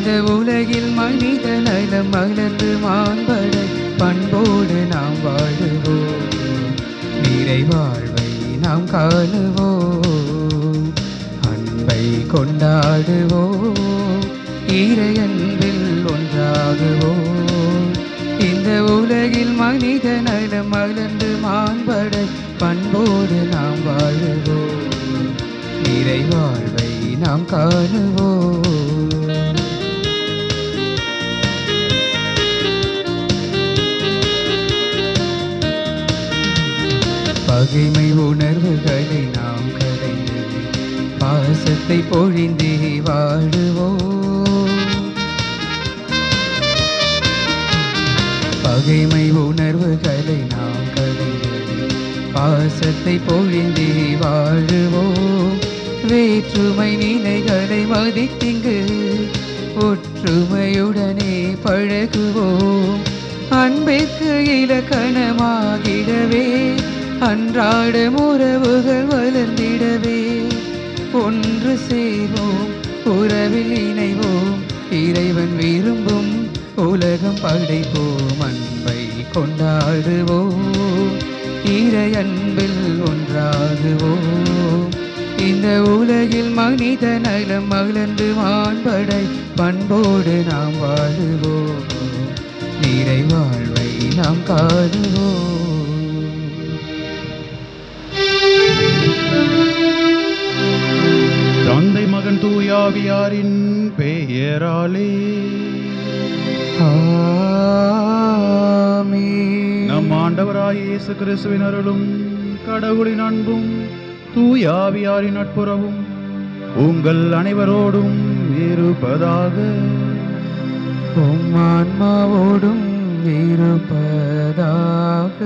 இந்த உலகில் மனித நலம் மலர்ந்து மாண்படை பண்போடு நாம் வாழுவோம். நிறைவாழ்வை நாம் காணுவோம். அன்பை கொண்டாடுவோம். இறையன்பில் ஒன்றாகுவோம். இந்த உலகில் மனித நலம் மலர்ந்து மாண்படை பண்போடு நாம் வாழுவோம். நிறைவாழ்வை நாம் காணுவோம். பகைமை உணர்வுகளை நாம் கரைந்து பாசத்தை பொழிந்தே வாழுவோம். பகைமை உணர்வுகளை நாம் கரைந்து பாசத்தை பொழிந்தே வாழுவோம். வேற்றுமை நிலைகளை மதித்திங்கு ஒற்றுமையுடனே பழகுவோம். அன்பிற்கு இலக்கணமாகிடவே அன்றாட உறவுகள் வளர்ந்திடவே ஒன்று சேர்வோம், உறவில் இணைவோம். இறைவன் விரும்பும் உலகம் படைப்போம். அன்பை கொண்டாடுவோம். இறை அன்பில் ஒன்றாகுவோம். இந்த உலகில் மனித நலம் மலர்ந்து மாண்படை பண்போடு நாம் வாழுவோம். நிறைவாழ்வை நாம் காணுவோம். தந்தை மகன் தூயாவியாரின் பெயராலே ஆமென். நம் ஆண்டவராய் இயேசு கிறிஸ்துவின் அருளும் கடவுளின் அன்பும் தூயாவியாரின் நட்புறவும் உங்கள் அனைவரோடும் இருப்பதாக. உம் ஆன்மாவோடும் இருப்பதாக.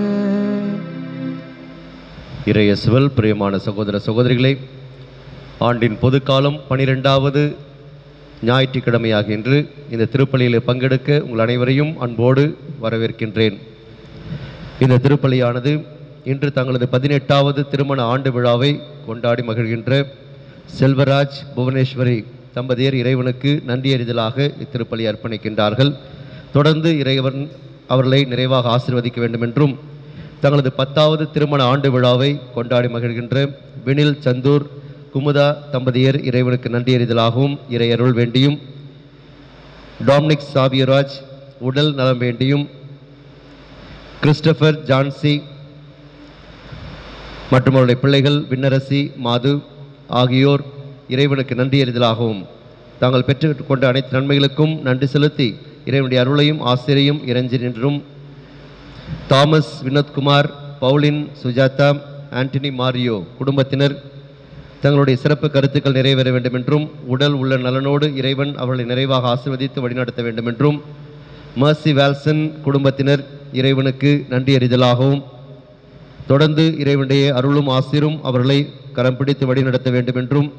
இறையேசுவில் பிரியமான சகோதர சகோதரிகளே, ஆண்டின் பொதுக்காலம் 12வது ஞாயிற்றுக்கிழமையாக இன்று இந்த திருப்பலியில் பங்கெடுக்க உங்கள் அனைவரையும் அன்போடு வரவேற்கின்றேன். இந்த திருப்பலியானது இன்று தங்களது 18வது திருமண ஆண்டு விழாவை கொண்டாடி மகிழ்கின்ற செல்வராஜ் புவனேஸ்வரி தம்பதியர் இறைவனுக்கு நன்றியறிதலாக இத்திருப்பலி அர்ப்பணிக்கின்றார்கள். தொடர்ந்து இறைவன் அவர்களை நிறைவாக ஆசீர்வதிக்க வேண்டும் என்றும் தங்களது 10வது திருமண ஆண்டு விழாவை கொண்டாடி மகிழ்கின்ற வினில் சந்தூர் குமுதா தம்பதியர் இறைவனுக்கு நன்றியறிதலாகவும் இறையருள் வேண்டியும், டாமினிக் சாவியராஜ் உடல் நலம் வேண்டியும், கிறிஸ்டபர் ஜான்சி மற்றும் அவருடைய பிள்ளைகள் விண்ணரசி மாது ஆகியோர் இறைவனுக்கு நன்றியறிதலாகவும் தாங்கள் பெற்றுக்கொண்ட அனைத்து நன்மைகளுக்கும் நன்றி செலுத்தி இறைவனுடைய அருளையும் ஆசிரியையும் இறைஞ்சி நின்றும், தாமஸ் வினோத்குமார், பவுலின், சுஜாதா, ஆண்டனி மாரியோ குடும்பத்தினர் தங்களுடைய சிறப்பு கருத்துக்கள் நிறைவேற வேண்டும் என்றும், உடல் உள்ள நலனோடு இறைவன் அவர்களை நிறைவாக ஆசீர்வதித்து வழிநடத்த வேண்டும் என்றும், மர்சி வால்சன் குடும்பத்தினர் இறைவனுக்கு நன்றியறிதலாகவும் தொடர்ந்து இறைவனுடைய அருளும் ஆசிரும் அவர்களை கரம் பிடித்து வழிநடத்த வேண்டும் என்றும்,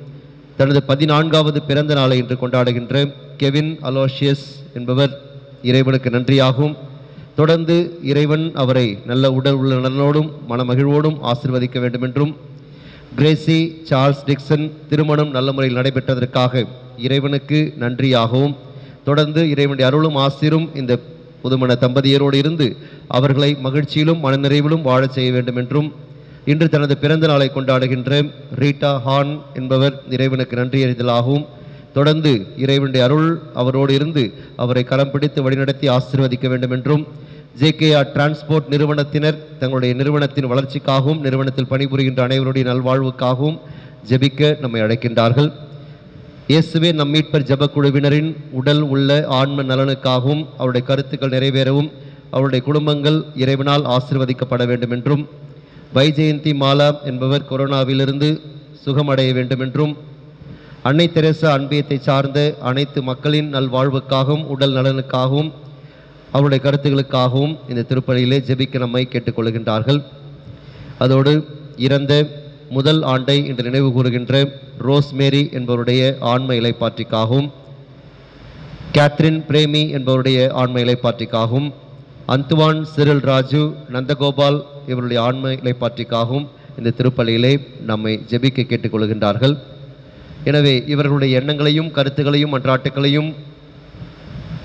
தனது 14வது பிறந்த நாளை இன்று கொண்டாடுகின்ற கெவின் அலோஷியஸ் என்பவர் இறைவனுக்கு நன்றியாகவும் தொடர்ந்து இறைவன் அவரை நல்ல உடல் உள்ள நலனோடும் மனமகிழ்வோடும் ஆசீர்வதிக்க வேண்டும் என்றும், கிரேசி சார்ல்ஸ் டிக்சன் திருமணம் நல்ல முறையில் நடைபெற்றதற்காக இறைவனுக்கு நன்றியாகவும் தொடர்ந்து இறைவனுடைய அருளும் ஆசிரும் இந்த புதுமண தம்பதியரோடு இருந்து அவர்களை மகிழ்ச்சியிலும் மனநிறைவிலும் வாழச் செய்ய வேண்டும் என்றும், இன்று தனது பிறந்த நாளை கொண்டாடுகின்ற ரீட்டா ஹான் என்பவர் இறைவனுக்கு நன்றியறிதலாகவும் தொடர்ந்து இறைவனுடைய அருள் அவரோடு இருந்து அவரை கரம் பிடித்து வழிநடத்தி ஆசீர்வதிக்க வேண்டும் என்றும், ஜேகேஆர் டிரான்ஸ்போர்ட் நிறுவனத்தினர் தங்களுடைய நிறுவனத்தின் வளர்ச்சிக்காகவும் நிறுவனத்தில் பணிபுரிகின்ற அனைவருடைய நல்வாழ்வுக்காகவும் ஜெபிக்க நம்மை அழைக்கின்றார்கள். இயேசுவே நம் மீட்பர் ஜெபக்குழுவினரின் உடல் உள்ள ஆன்ம நலனுக்காகவும் அவருடைய கருத்துக்கள் நிறைவேறவும் அவருடைய குடும்பங்கள் இறைவனால் ஆசீர்வதிக்கப்பட வேண்டும் என்றும், வைஜெயந்தி மாலா என்பவர் கொரோனாவிலிருந்து சுகமடைய வேண்டும் என்றும், அன்னை தெரேசா அன்பியத்தை சார்ந்த அனைத்து மக்களின் நல்வாழ்வுக்காகவும் உடல் நலனுக்காகவும் அவருடைய கருத்துக்களுக்காகவும் இந்த திருப்பலியிலே ஜெபிக்க நம்மை கேட்டுக்கொள்கின்றார்கள். அதோடு இறந்த முதல் ஆண்டை இன்று நினைவு கூறுகின்ற ரோஸ்மேரி என்பவருடைய ஆன்ம இலைப்பாற்றிக்காகவும், கேத்ரின் பிரேமி என்பவருடைய ஆன்ம இலைப்பாற்றிக்காகவும், அந்துவான் சிரில் ராஜு நந்தகோபால் இவருடைய ஆன்ம இலைப்பாற்றிக்காகவும் இந்த திருப்பலியிலே நம்மை ஜெபிக்க கேட்டுக்கொள்கின்றார்கள். எனவே இவர்களுடைய எண்ணங்களையும் கருத்துக்களையும் மன்றாட்டுக்களையும்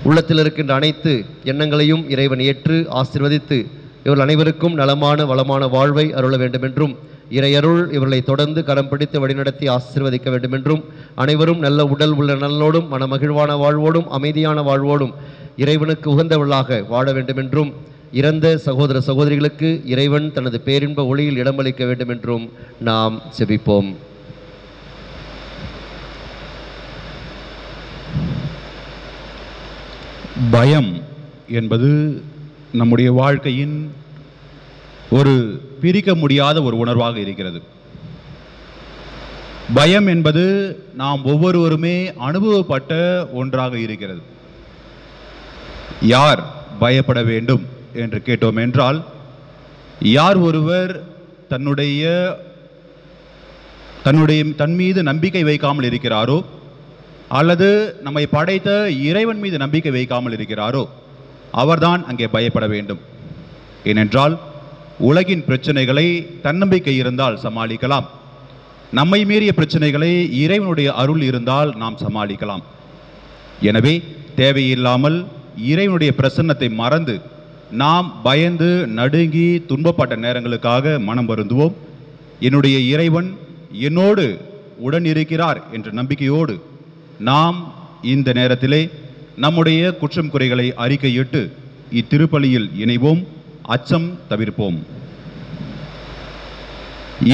உள்ளத்தில் இருக்கின்ற அனைத்து எண்ணங்களையும் இறைவன் ஏற்று ஆசீர்வதித்து இவர்கள் அனைவருக்கும் நலமான வளமான வாழ்வை அருள வேண்டுமென்றும் இறையருள் இவர்களை தொடர்ந்து கரம் பிடித்து வழிநடத்தி ஆசீர்வதிக்க வேண்டுமென்றும் அனைவரும் நல்ல உடல் உள்ள நலனோடும் மனமகிழ்வான வாழ்வோடும் அமைதியான வாழ்வோடும் இறைவனுக்கு உகந்தவர்களாக வாழ வேண்டுமென்றும் இறந்த சகோதர சகோதரிகளுக்கு இறைவன் தனது பேரின்ப ஒளியில் இடமளிக்க வேண்டுமென்றும் நாம் செபிப்போம். பயம் என்பது நம்முடைய வாழ்க்கையின் ஒரு பிரிக்க முடியாத ஒரு உணர்வாக இருக்கிறது. பயம் என்பது நாம் ஒவ்வொருவருமே அனுபவப்பட்ட ஒன்றாக இருக்கிறது. யார் பயப்பட வேண்டும் என்று கேட்டோம் என்றால், யார் ஒருவர் தன் மீது நம்பிக்கை வைக்காமல் இருக்கிறாரோ அல்லது நம்மை படைத்த இறைவன் மீது நம்பிக்கை வைக்காமல் இருக்கிறாரோ அவர்தான் அங்கே பயப்பட வேண்டும். ஏனென்றால் உலகின் பிரச்சனைகளை தன்னம்பிக்கை இருந்தால் சமாளிக்கலாம். நம்மை மீறிய பிரச்சனைகளை இறைவனுடைய அருள் இருந்தால் நாம் சமாளிக்கலாம். எனவே தேவையில்லாமல் இறைவனுடைய பிரசன்னத்தை மறந்து நாம் பயந்து நடுங்கி துன்பப்பட்ட நேரங்களுக்காக மனம் வருந்துவோம். என்னுடைய இறைவன் என்னோடு உடன் இருக்கிறார் என்ற நம்பிக்கையோடு நாம் இந்த நேரத்திலே நம்முடைய குற்றம் குறைகளை அறிக்கையிட்டு இத்திருப்பலியில் இணைவோம். அச்சம் தவிர்ப்போம்.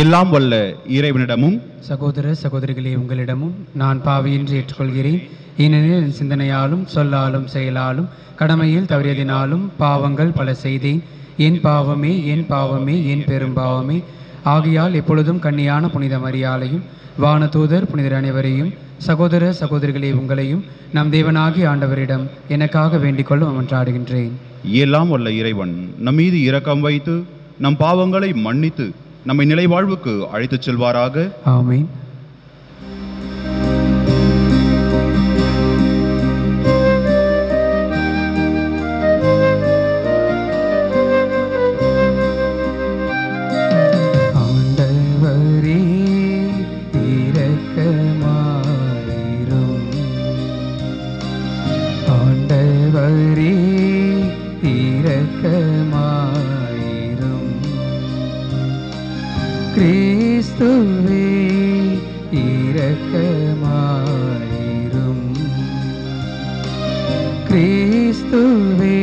எல்லாம் வல்ல இறைவனிடமும் சகோதர சகோதரிகளே, உங்களிடமும் நான் பாவியின்றி ஏற்றுக்கொள்கிறேன். ஏனெனில் என் சிந்தனையாலும் சொல்லாலும் செயலாலும் கடமையில் தவறியதினாலும் பாவங்கள் பல செய்தேன். என் பாவமே என் பாவமே என் பெரும்பாவமே. ஆகையால் எப்பொழுதும் கன்னியான புனித மரியாளையும் வானதூதர் புனிதர் அனைவரையும் சகோதர சகோதரிகளே உங்களையும் நம் தேவனாகிய ஆண்டவரிடம் எனக்காக வேண்டிக் கொள்ள மன்றாடுகின்றேன். எல்லாம் வல்ல இறைவன் நம் மீது இரக்கம் வைத்து நம் பாவங்களை மன்னித்து நம்மை நிலை வாழ்வுக்கு அழைத்துச் செல்வாராக. ஆமென். ஆண்டவரே இரக்கமாயிரும். ஆண்டவரே இரக்கமாயிரும். கிறிஸ்துவே இரக்கமாயிரும். கிறிஸ்துவே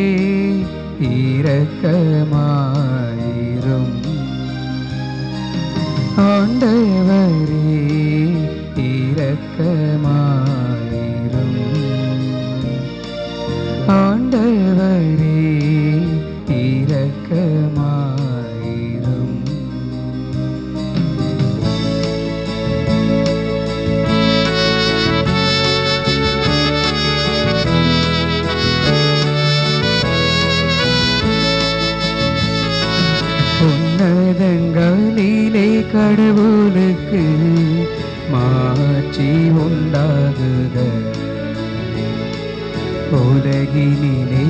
இரக்கமாயிரும். ஆண்டவரே இரக்கமாயிரும். ஆண்டவரே இரக்கமாயிரும். உன்னதங்களிலே கடவுளுக்கு மாட்சி உண்டாகுக. உலகினிலே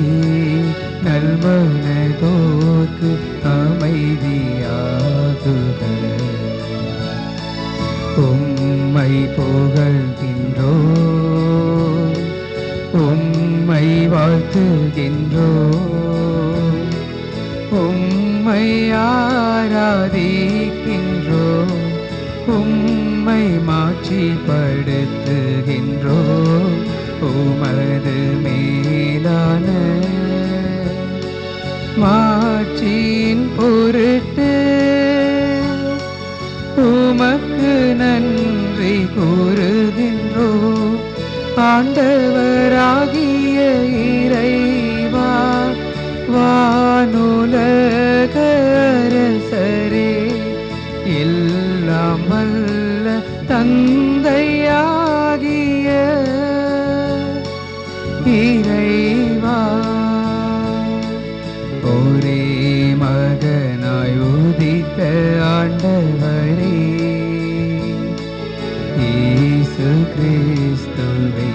நல்மனதோர்க்கு அமைதியாகுக. உம்மை புகழ்கின்றோம், உம்மை வாழ்த்துகின்றோம், உம்மை ஆராதிக்கின்றோம், உம்மை மாட்சிப்படுத்துகின்றோம். உமது மேலான மாட்சியின் பொருட்டு உமக்கு நன்றி கூறுகின்றோம். ஆண்டவராகிய இறைவா, வானுலக அரசரே, எல்லாம் வல்ல தந்தையாகிய இறைவா, ஒரே மகனாய் உதித்த ஆண்டவரே இயேசு கிறிஸ்துவே,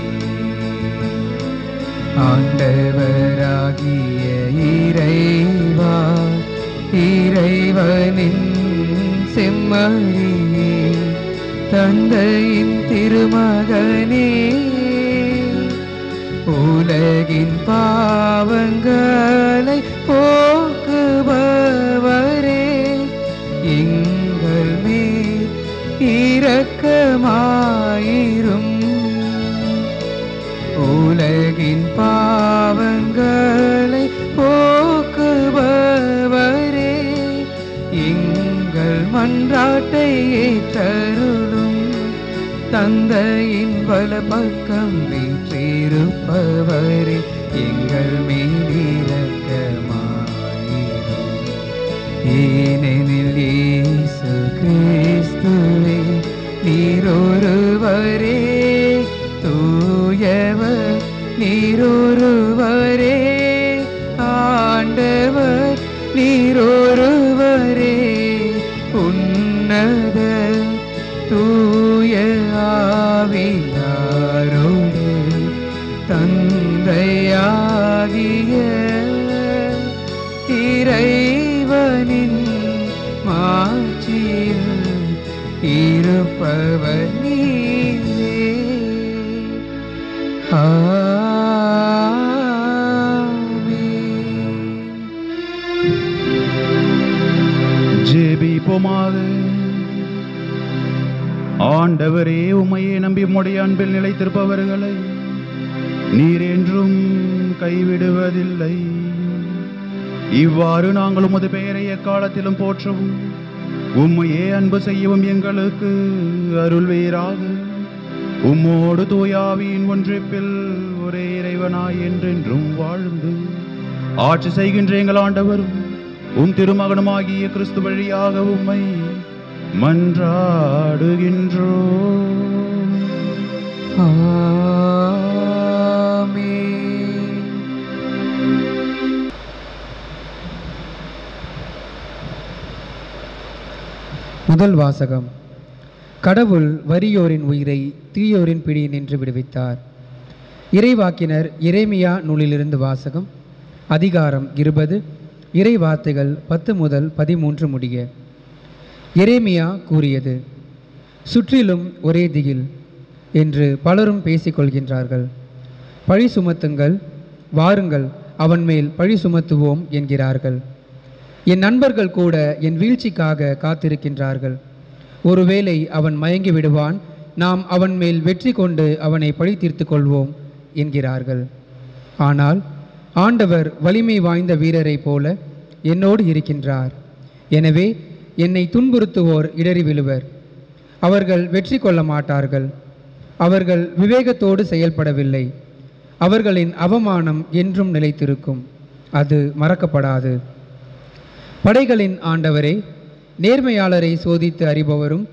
ஆண்டவராகிய இறைவா, இறைவனின் செம்மறியே, தந்தையின் திருமகனே, உலகின் பாவங்களை போக்குபவரே, எங்கள் மேல் இரக்கமாயிரும். உலகின் பாவங்களை போக்குபவரே, எங்கள் மன்றாட்டை ஏற்றருளும். தந்தையின் வலப்பக்கம் வீற்றிருப்பவரே, எங்கள் மேல் இரக்கமாயிரும். ஏனெனில் இயேசு கிறிஸ்துவே நீரொருவரே தூயவர், நீரொருவரே ஆண்டவர், நீரொருவரே உன்னத தூய ஆவியாரோடு தந்தையாகிய இறைவனின் மாட்சியில் இருப்பவர் நீரே. ஜெபிப்போமாக. ஆண்டவரே, உம்மையே நம்பி உம்முடைய அன்பில் நிலைத்திருப்பவர்களை நீர் என்றும் கைவிடுவதில்லை. இவ்வாறு நாங்கள் உமது பெயரை எக்காலத்திலும் போற்றவும் உம்மையே அன்பு செய்யவும் எங்களுக்கு அருள்வீராக. உம்மோடு தூயாவியின் ஒன்றிப்பில் ஒரே இறைவனாய் என்றென்றும் வாழ்ந்து ஆட்சி செய்கின்ற எங்கள் ஆண்டவரும் உம் திருமகனுமாகிய கிறிஸ்து வழியாக உம்மை மன்றாடுகின்றோம். ஆமென். முதல் வாசகம். கடவுள் வறியோரின் உயிரை தீயோரின் பிடி நின்று விடுவித்தார். இறைவாக்கினர் எரேமியா நூலிலிருந்து வாசகம். அதிகாரம் 20, இறை வார்த்தைகள் 10 முதல் 13 முடிய. எரேமியா கூறியது: சுற்றிலும் ஒரே திகில் என்று பலரும் பேசிக்கொள்கின்றார்கள். பழி சுமத்துங்கள், வாருங்கள், அவன் மேல் பழி சுமத்துவோம் என்கிறார்கள். என் நண்பர்கள் கூட என் வீழ்ச்சிக்காக காத்திருக்கின்றார்கள். ஒருவேளை அவன் மயங்கி விடுவான், நாம் அவன் மேல் வெற்றி கொண்டு அவனை பழி தீர்த்து கொள்வோம் என்கிறார்கள். ஆனால் ஆண்டவர் வலிமை வாய்ந்த வீரரை போல என்னோடு இருக்கின்றார். எனவே என்னை துன்புறுத்துவோர் இடறி விழுவர். அவர்கள் வெற்றி கொள்ள மாட்டார்கள். அவர்கள் விவேகத்தோடு செயல்படவில்லை. அவர்களின் அவமானம் என்றும் நிலைத்திருக்கும், அது மறக்கப்படாது. படைகளின் ஆண்டவரே, நேர்மையாளரை சோதித்து அறிபவரும்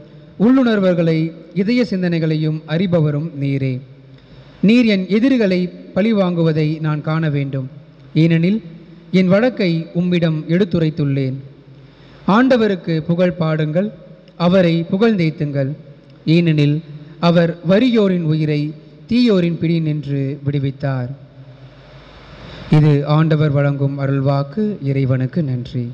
உள்ளுணர்வர்களை இதய சிந்தனைகளையும் அறிபவரும் நீரே. நீர் என் எதிரிகளை பழிவாங்குவதை நான் காண வேண்டும், ஏனெனில் என் வழக்கை உம்மிடம் எடுத்துரைத்துள்ளேன். ஆண்டவருக்கு புகழ் பாடுங்கள், அவரை புகழ்ந்தேத்துங்கள், ஏனெனில் அவர் வறியோரின் உயிரை தீயோரின் பிடி நின்று விடுவித்தார். இது ஆண்டவர் வழங்கும் அருள்வாக்கு. இறைவனுக்கு நன்றி.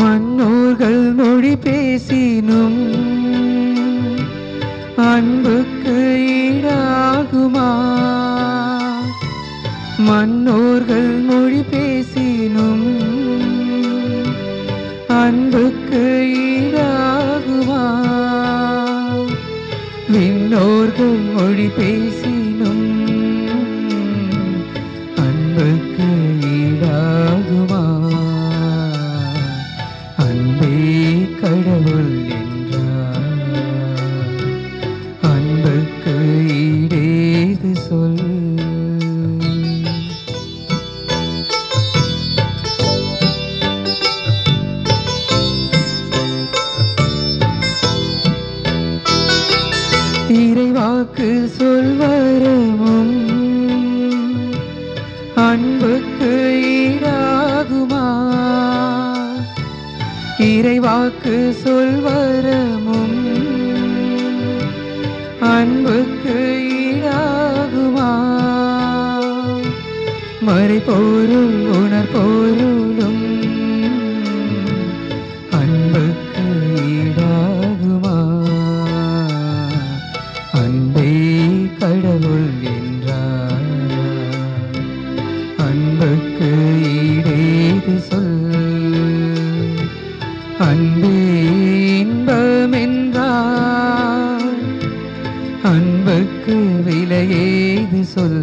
மன்னோர்கள் மொழி பேசினும் அன்புக்கு ஈடாகுமா? மன்னோர்கள் மொழி பேசினும் அன்புக்கு ஈடாகுமா? விண்ணோர்கள் மொழி பேசினும் அன்புக்கு அன்புக்கு ஈடாகுமா இறைவாக்கு சொல்வரமும் அன்புக்கு ஈடாகுமா மறைபொருள் உணர்பொருளும் அன்புக்கு ஈடாகுமா அன்பே கடவுள் என்றார் அன்புக்கு ஈடேது சொல் அன்பே இன்பம் என்றார் அன்புக்கு விலையேது சொல்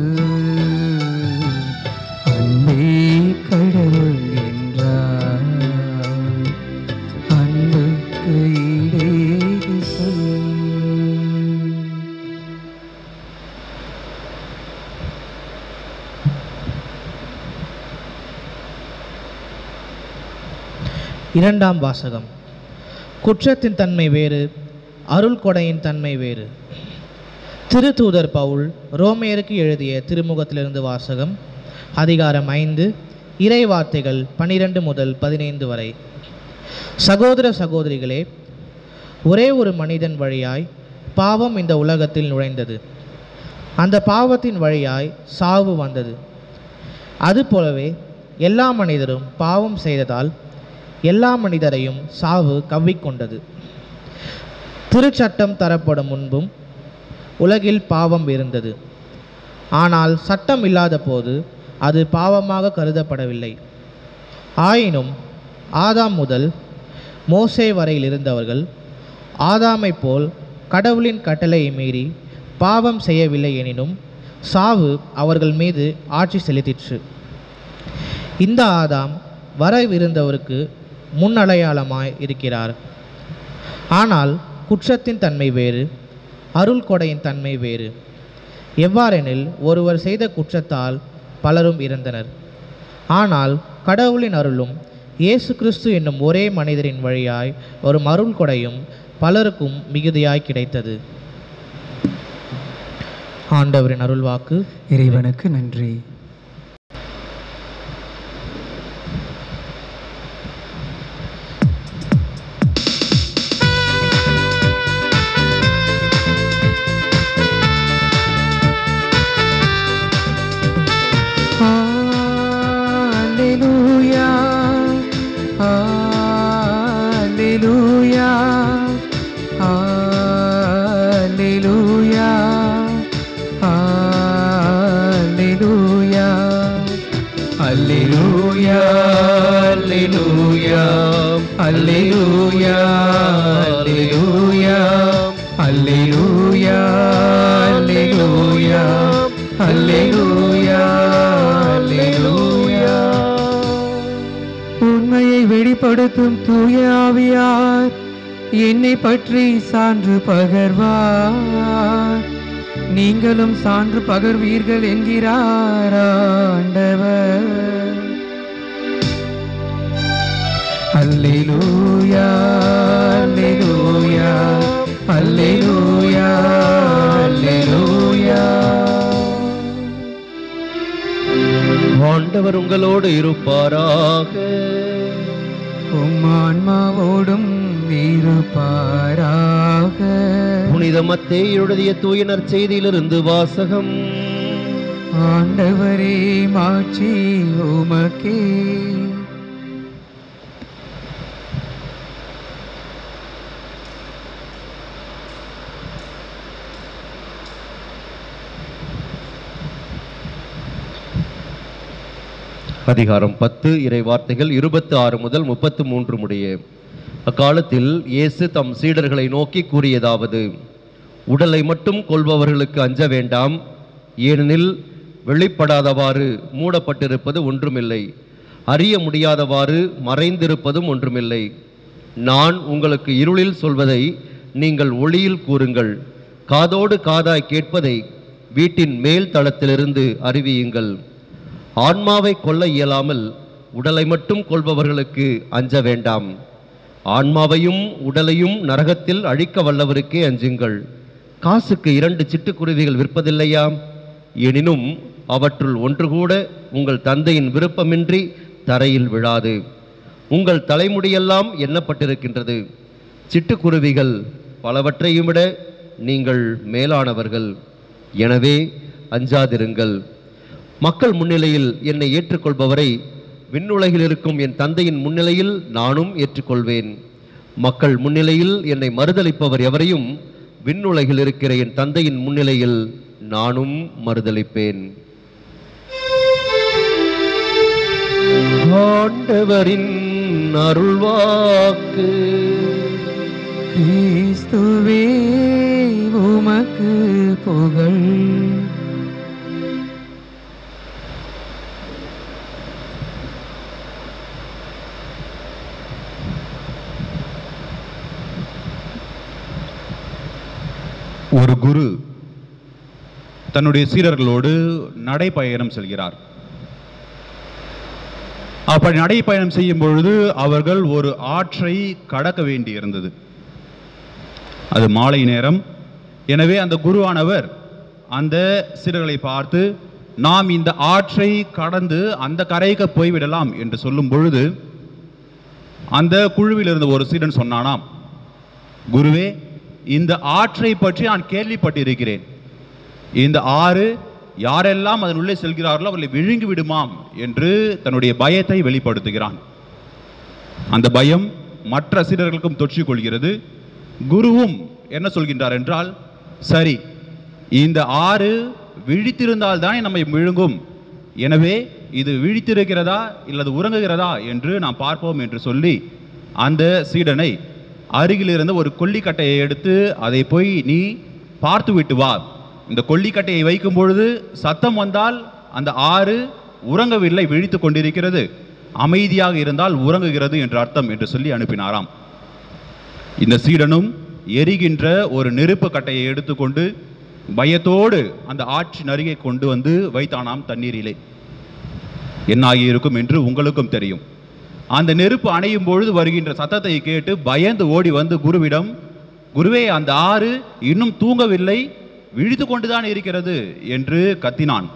அன்பே கடவுள் என்றார் அன்புக்கு ஈடேது சொல். இரண்டாம் வாசகம். குற்றத்தின் தன்மை வேறு, அருள் கொடையின் தன்மை வேறு. திருத்தூதர் பவுல் ரோமையருக்கு எழுதிய திருமுகத்திலிருந்து வாசகம். அதிகாரம் 5, இறை வார்த்தைகள் 12 முதல் 15 வரை. சகோதர சகோதரிகளே, ஒரே ஒரு மனிதன் வழியாய் பாவம் இந்த உலகத்தில் நுழைந்தது. அந்த பாவத்தின் வழியாய் சாவு வந்தது. அதுபோலவே எல்லா மனிதரும் பாவம் செய்ததால் எல்லா மனிதரையும் சாவு கவ்விக்கொண்டது. திருச்சட்டம் தரப்படும் முன்பும் உலகில் பாவம் இருந்தது. ஆனால் சட்டம் இல்லாத போது அது பாவமாக கருதப்படவில்லை. ஆயினும் ஆதாம் முதல் மோசே வரையில் இருந்தவர்கள் ஆதாமை போல் கடவுளின் கட்டளையை மீறி பாவம் செய்யவில்லை எனினும் சாவு அவர்கள் மீது ஆட்சி செலுத்திற்று. இந்த ஆதாம் வரவிருந்தவருக்கு முன்னடையாளமாய் இருக்கிறார். ஆனால் குற்றத்தின் தன்மை வேறு, அருள் கொடையின் தன்மை வேறு. எவ்வாறெனில் ஒருவர் செய்த குற்றத்தால் பலரும் இறந்தனர். ஆனால் கடவுளின் அருளும் இயேசு கிறிஸ்து என்னும் ஒரே மனிதரின் வழியாய் ஒரு அருள் கொடையும் பலருக்கும் மிகுதியாய் கிடைத்தது. ஆண்டவரின் அருள்வாக்கு. இறைவனுக்கு நன்றி. உண்மையை வெளிப்படுத்தும் தூய ஆவியார் என்னை பற்றி சான்று பகர்வார். நீங்களும் சான்று பகர்வீர்கள் என்கிறார் ஆண்டவர். அல்லேலூயா அல்லேலூயா அல்லேலூயா அல்லேலூயா. ஆண்டவர் உங்களோடு இருப்பாராக. உம் ஆன்மாவோடும் இருப்பாராக. புனித மத்தேயு எழுதிய தூய நற்செய்தியிலிருந்து வாசகம். ஆண்டவரே மாட்சி உமக்கே. அதிகாரம் 10, இறை வார்த்தைகள் 26 முதல் 33 முடிய. அக்காலத்தில் இயேசு தம் சீடர்களை நோக்கி கூறியதாவது: உடலை மட்டும் கொள்பவர்களுக்கு அஞ்ச வேண்டாம். ஏனெனில் வெளிப்படாதவாறு மூடப்பட்டிருப்பது ஒன்றுமில்லை, அறிய முடியாதவாறு மறைந்திருப்பதும் ஒன்றுமில்லை. நான் உங்களுக்கு இருளில் சொல்வதை நீங்கள் ஒளியில் கூறுங்கள், காதோடு காதாய் கேட்பதை வீட்டின் மேல் தளத்திலிருந்து அறிவியுங்கள். ஆன்மாவை கொல்ல இயலாமல் உடலை மட்டும் கொள்பவர்களுக்கு அஞ்ச வேண்டாம். ஆன்மாவையும் உடலையும் நரகத்தில் அழிக்க வல்லவருக்கே அஞ்சுங்கள். காசுக்கு 2 சிட்டுக்குருவிகள் விற்பதில்லையா? எனினும் அவற்றுள் ஒன்று கூட உங்கள் தந்தையின் விருப்பமின்றி தரையில் விழாது. உங்கள் தலைமுடியெல்லாம் எண்ணப்பட்டிருக்கின்றது. சிட்டுக்குருவிகள் பலவற்றையும் விட நீங்கள் மேலானவர்கள். எனவே அஞ்சாதிருங்கள். மக்கள் முன்னிலையில் என்னை ஏற்றுக்கொள்பவரை விண்ணுலகில் இருக்கும் என் தந்தையின் முன்னிலையில் நானும் ஏற்றுக்கொள்வேன். மக்கள் முன்னிலையில் என்னை மறுதலிப்பவர் எவரையும் விண்ணுலகில் இருக்கிற என் தந்தையின் முன்னிலையில் நானும் மறுதலிப்பேன். ஆண்டவரின் அருள்வாக்கு. கிறிஸ்துவே உமக்கு புகழ். ஒரு குரு தன்னுடைய சீடர்களோடு நடைப்பயணம் செல்கிறார். அப்படி நடைப்பயணம் செய்யும் பொழுது அவர்கள் ஒரு ஆற்றை கடக்க வேண்டி இருந்தது. அது மாலை நேரம். எனவே அந்த குருவானவர் அந்த சீடர்களை பார்த்து, நாம் இந்த ஆற்றை கடந்து அந்த கரைக்கு போய்விடலாம் என்று சொல்லும் பொழுது அந்த குழுவில் இருந்த ஒரு சீடன் சொன்னானாம், குருவே, இந்த ஆற்றை பற்றி நான் கேள்விப்பட்டிருக்கிறேன். இந்த ஆறு யாரெல்லாம் அதனுள்ளே செல்கிறார்களோ அவர்களை விழுங்கி விடுமாம் என்று தன்னுடைய பயத்தை வெளிப்படுத்துகிறான். அந்த பயம் மற்ற சீடர்களுக்கும் தொற்றிக் கொள்கிறது. குருவும் என்ன சொல்கின்றார் என்றால், சரி, இந்த ஆறு விழித்திருந்தால் தானே நம்மை விழுங்கும். எனவே இது விழித்திருக்கிறதா இல்லது உறங்குகிறதா என்று நாம் பார்ப்போம் என்று சொல்லி அந்த சீடனை அருகில் இருந்த ஒரு கொல்லிக்கட்டையை எடுத்து அதை போய் நீ பார்த்து விட்டு வா. இந்த கொல்லிக்கட்டையை வைக்கும் பொழுது சத்தம் வந்தால் அந்த ஆறு உறங்கவில்லை, விழித்து கொண்டிருக்கிறது. அமைதியாக இருந்தால் உறங்குகிறது என்று அர்த்தம் என்று சொல்லி அனுப்பினாராம். இந்த சீடனும் எரிகின்ற ஒரு நெருப்பு கட்டையை எடுத்துக்கொண்டு பயத்தோடு அந்த ஆற்றின் அருகே கொண்டு வந்து வைத்தானாம் தண்ணீரிலே. என்னாகி இருக்கும் என்று உங்களுக்கும் தெரியும். அந்த நெருப்பு அணையும் பொழுது வருகின்ற சத்தத்தை கேட்டு பயந்து ஓடி வந்து குருவிடம், குருவே, அந்த ஆறு இன்னும் தூங்கவில்லை, விழித்து கொண்டுதான் இருக்கிறது என்று கத்தினான்.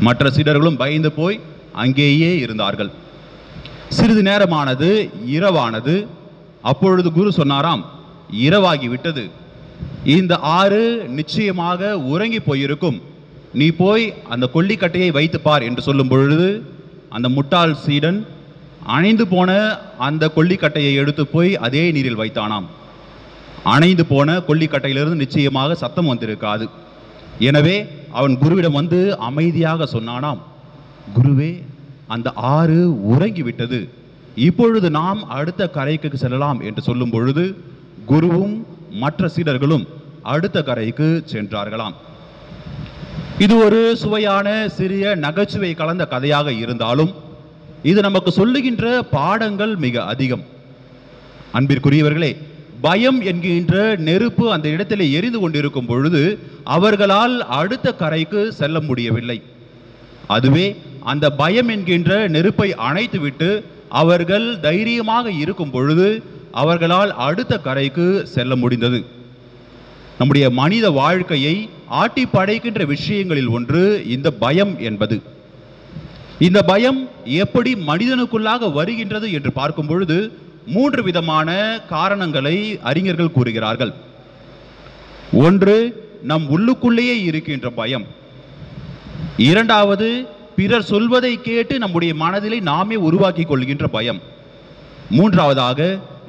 மற்ற சீடர்களும் பயந்து போய் அங்கேயே இருந்தார்கள். சிறிது நேரமானது, இரவானது. அப்பொழுது குரு சொன்னாராம், இரவாகி விட்டது, இந்த ஆறு நிச்சயமாக உறங்கி போயிருக்கும், நீ போய் அந்த கொல்லிக்கட்டையை வைத்துப்பார் என்று சொல்லும் பொழுது அந்த முட்டாள் சீடன் அணைந்து போன அந்த கொல்லிக்கட்டையை எடுத்து போய் அதே நீரில் வைத்தானாம். அணைந்து போன கொல்லிக்கட்டையிலிருந்து நிச்சயமாக சத்தம் வந்திருக்காது. எனவே அவன் குருவிடம் வந்து அமைதியாக சொன்னானாம், குருவே, அந்த ஆறு உறங்கி விட்டது, இப்பொழுது நாம் அடுத்த கரைக்கு செல்லலாம் என்று சொல்லும் பொழுது குருவும் மற்ற சீடர்களும் அடுத்த கரைக்கு சென்றார்களாம். இது ஒரு சுவையான சிறிய நகைச்சுவை கலந்த கதையாக இருந்தாலும் இது நமக்கு சொல்லுகின்ற பாடங்கள் மிக அதிகம். அன்பிற்குரியவர்களே, பயம் என்கின்ற நெருப்பு அந்த இடத்திலே எரிந்து கொண்டிருக்கும் பொழுது அவர்களால் அடுத்த கரைக்கு செல்ல முடியவில்லை. அதுவே அந்த பயம் என்கின்ற நெருப்பை அணைத்துவிட்டு அவர்கள் தைரியமாக இருக்கும் பொழுது அவர்களால் அடுத்த கரைக்கு செல்ல முடிந்தது. நம்முடைய மனித வாழ்க்கையை ஆட்டி படைக்கின்ற விஷயங்களில் ஒன்று இந்த பயம் என்பது. இந்த பயம் எப்படி மனிதனுக்குள்ளாக வருகின்றது என்று பார்க்கும் பொழுது 3 விதமான காரணங்களை அறிஞர்கள் கூறுகிறார்கள். ஒன்று, நம் உள்ளுக்குள்ளேயே இருக்கின்ற பயம். இரண்டாவது, பிறர் சொல்வதை கேட்டு நம்முடைய மனதிலே நாமே உருவாக்கி கொள்கின்ற பயம். மூன்றாவதாக,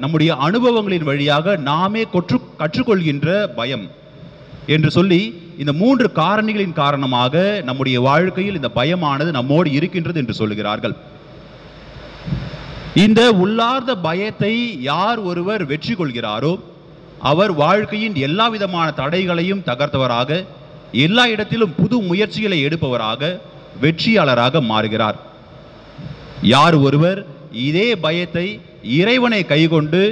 நம்முடைய அனுபவங்களின் வழியாக நாமே கற்றுக்கொள்கின்ற பயம் என்று சொல்லி இந்த 3 காரணிகளின் காரணமாக நம்முடைய வாழ்க்கையில் இந்த பயமானது நம்மோடு இருக்கின்றது என்று சொல்லுகிறார்கள். இந்த உள்ளார்ந்த பயத்தை யார் ஒருவர் வெற்றி கொள்கிறாரோ அவர் வாழ்க்கையின் எல்லா விதமான தடைகளையும் தகர்த்தவராக, எல்லா இடத்திலும் புது முயற்சிகளை எடுப்பவராக, வெற்றியாளராக மாறுகிறார். யார் ஒருவர் இதே பயத்தை இறைவனை கைகொண்டு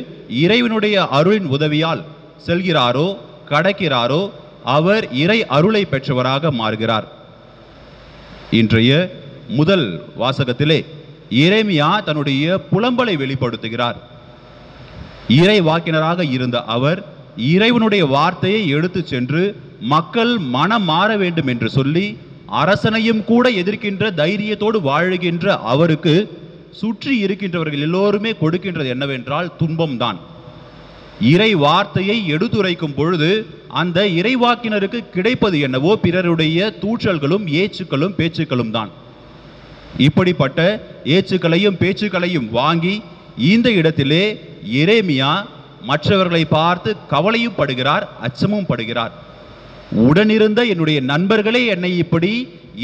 இறைவனுடைய அருளின் உதவியால் செல்கிறாரோ, கடக்கிறாரோ, அவர் இறை அருளை பெற்றவராக மாறுகிறார். இன்றைய முதல் வாசகத்திலே எரேமியா தன்னுடைய புலம்பலை வெளிப்படுத்துகிறார். இறை வாக்கினராக இருந்த அவர் இறைவனுடைய வார்த்தையை எடுத்து சென்று மக்கள் மனம் மாற வேண்டும் என்று சொல்லி அரசனையும் கூட எதிர்க்கின்ற தைரியத்தோடு வாழுகின்ற அவருக்கு சுற்றி இருக்கின்றவர்கள் எல்லோருமே கொடுக்கின்றது என்னவென்றால் துன்பம்தான். இறை வார்த்தையை எடுத்துரைக்கும் பொழுது அந்த இறைவாக்கினருக்கு கிடைப்பது என்னவோ பிறருடைய தூற்றல்களும் ஏச்சுக்களும் பேச்சுக்களும் தான். இப்படிப்பட்ட ஏச்சுக்களையும் பேச்சுக்களையும் வாங்கி இந்த இடத்திலே எரேமியா மற்றவர்களை பார்த்து கவலையும் படுகிறார், அச்சமும் படுகிறார். உடனிருந்த என்னுடைய நண்பர்களே என்னை இப்படி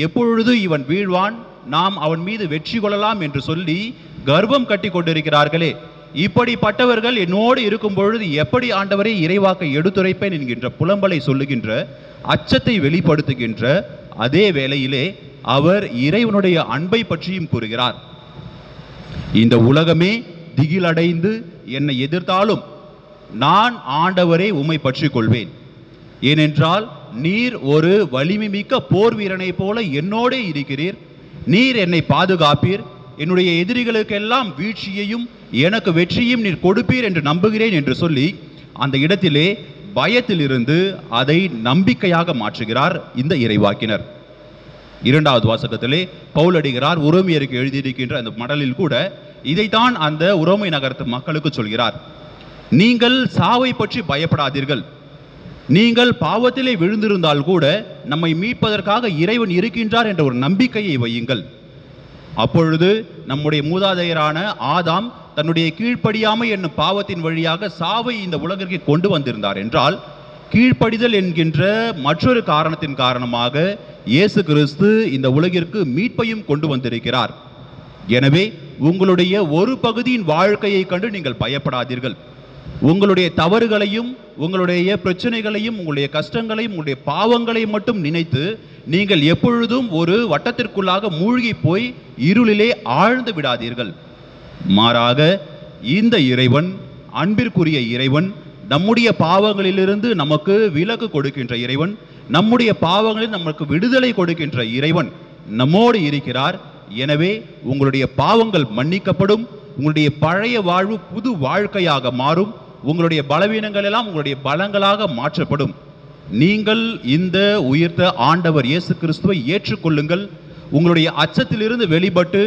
எப்பொழுது இவன் வீழ்வான், நாம் அவன் மீது வெற்றி கொள்ளலாம் என்று சொல்லி கர்வம் கட்டி கொண்டிருக்கிறார்களே, இப்படிப்பட்டவர்கள் என்னோடு இருக்கும் பொழுது எப்படி ஆண்டவரே இறைவாக்கை எடுத்துரைப்பேன் என்கின்ற புலம்பலை சொல்லுகின்ற அச்சத்தை வெளிப்படுத்துகின்ற அதே வேளையிலே அவர் இறைவனுடைய அன்பை பற்றியும் கூறுகிறார். இந்த உலகமே திகிலடைந்து என்னை எதிர்த்தாலும் நான் ஆண்டவரே உம்மை பற்றி கொள்வேன். ஏனென்றால் நீர் ஒரு வலிமை மிக்க போர் வீரனை போல என்னோடே இருக்கிறீர். நீர் என்னை பாதுகாப்பீர். என்னுடைய எதிரிகளுக்கெல்லாம் வீழ்ச்சியையும் எனக்கு வெற்றியும் நீர் கொடுப்பீர் என்று நம்புகிறேன் என்று சொல்லி அந்த இடத்திலே பயத்திலிருந்து அதை நம்பிக்கையாக மாற்றுகிறார் இந்த இறைவாக்கினர். இரண்டாவது வாசகத்திலே பவுலடிகளார் உரோமையருக்கு எழுதியிருக்கின்ற அந்த மடலில் கூட இதைத்தான் அந்த உரோமை நகரத்து மக்களுக்கு சொல்கிறார். நீங்கள் சாவை பற்றி பயப்படாதீர்கள். நீங்கள் பாவத்திலே விழுந்திருந்தால் கூட நம்மை மீட்பதற்காக இறைவன் இருக்கின்றார் என்ற ஒரு நம்பிக்கையை வையுங்கள். அப்பொழுது நம்முடைய மூதாதையரான ஆதாம் தன்னுடைய கீழ்ப்படியாமை என்னும் பாவத்தின் வழியாக சாவை இந்த உலகிற்கு கொண்டு வந்திருந்தார் என்றால், கீழ்ப்படிதல் என்கின்ற மற்றொரு காரணத்தின் காரணமாக இயேசு கிறிஸ்து இந்த உலகிற்கு மீட்பையும் கொண்டு வந்திருக்கிறார். எனவே உங்களுடைய ஒரு பகுதியின் வாழ்க்கையை கண்டு நீங்கள் பயப்படாதீர்கள். உங்களுடைய தவறுகளையும் உங்களுடைய பிரச்சனைகளையும் உங்களுடைய கஷ்டங்களையும் உங்களுடைய பாவங்களையும் மட்டும் நினைத்து நீங்கள் எப்பொழுதும் ஒரு வட்டத்திற்குள்ளாக மூழ்கி போய் இருளிலே ஆழ்ந்து விடாதீர்கள். மாறாக இந்த இறைவன், அன்பிற்குரிய இறைவன், நம்முடைய பாவங்களிலிருந்து நமக்கு விலக்கு கொடுக்கின்ற இறைவன், நம்முடைய பாவங்களில் நமக்கு விடுதலை கொடுக்கின்ற இறைவன் நம்மோடு இருக்கிறார். எனவே உங்களுடைய பாவங்கள் மன்னிக்கப்படும். உங்களுடைய பழைய வாழ்வு புது வாழ்க்கையாக மாறும். உங்களுடைய பலவீனங்கள் எல்லாம் உங்களுடைய பலங்களாக மாற்றப்படும். நீங்கள் இந்த உயிர்த்த ஆண்டவர் இயேசு கிறிஸ்துவை ஏற்றுக்கொள்ளுங்கள். உங்களுடைய அச்சத்திலிருந்து வெளிப்பட்டு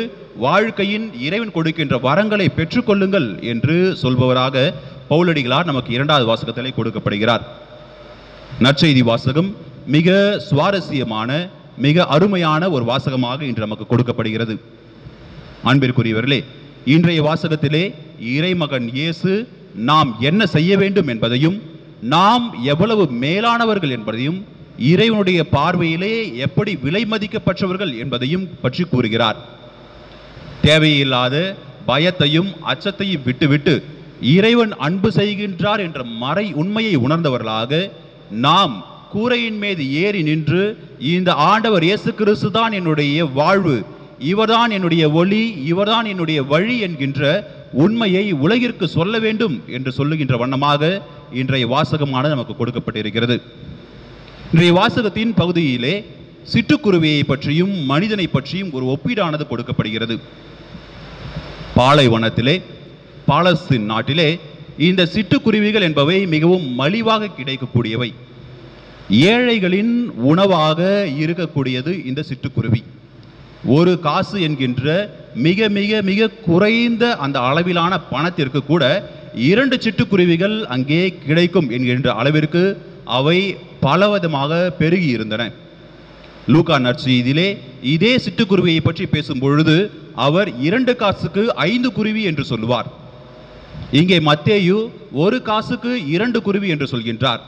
வாழ்க்கையின் இறைவன் கொடுக்கின்ற வரங்களை பெற்றுக்கொள்ளுங்கள் என்று சொல்பவராக பவுலடிகளார் நமக்கு இரண்டாவது வாசகத்திலே கொடுக்கப்படுகிறார். நற்செய்தி வாசகம் மிக சுவாரஸ்யமான மிக அருமையான ஒரு வாசகமாக இன்று நமக்கு கொடுக்கப்படுகிறது. அன்பிற்குரியவர்களே, இன்றைய வாசகத்திலே இறைமகன் இயேசு நாம் என்ன செய்ய வேண்டும் என்பதையும் நாம் எவ்வளவு மேலானவர்கள் என்பதையும் இறைவனுடைய பார்வையிலே எப்படி விலை மதிக்கப்பட்டவர்கள் என்பதையும் பற்றி கூறுகிறார். தேவையில்லாத பயத்தையும் அச்சத்தையும் விட்டுவிட்டு இறைவன் அன்பு செய்கின்றார் என்ற மறை உண்மையை உணர்ந்தவர்களாக நாம் கூரையின் மீது ஏறி நின்று இந்த ஆண்டவர் இயேசு கிறிஸ்து தான் என்னுடைய வாழ்வு, இவர்தான் என்னுடைய ஒளி, இவர்தான் என்னுடைய வழி என்கின்ற உண்மையை உலகிற்கு சொல்ல வேண்டும் என்று சொல்லுகின்ற வண்ணமாக இன்றைய வாசகமானது நமக்கு கொடுக்கப்பட்டிருக்கிறது. இன்றைய வாசகத்தின் பகுதியிலே சிட்டுக்குருவியை பற்றியும் மனிதனை பற்றியும் ஒரு ஒப்பீடானது கொடுக்கப்படுகிறது. பாலைவனத்திலே, பாலஸ்தீன் நாட்டிலே இந்த சிட்டுக்குருவிகள் என்பவை மிகவும் மலிவாக கிடைக்கக்கூடியவை. ஏழைகளின் உணவாக இருக்கக்கூடியது இந்த சிட்டுக்குருவி. ஒரு காசு என்கின்ற மிக மிக மிக குறைந்த அந்த அளவிலான பணத்திற்கு கூட 2 சிட்டுக்குருவிகள் அங்கே கிடைக்கும் என்கின்ற அளவிற்கு அவை பலவிதமாக பெருகி இருந்தன. லூக்கா நற்செய்தியிலே இதே சிட்டுக்குருவியை பற்றி பேசும் பொழுது அவர் 2 காசுக்கு 5 குருவி என்று சொல்லுவார். இங்கே மத்தேயு 1 காசுக்கு 2 குருவி என்று சொல்கின்றார்.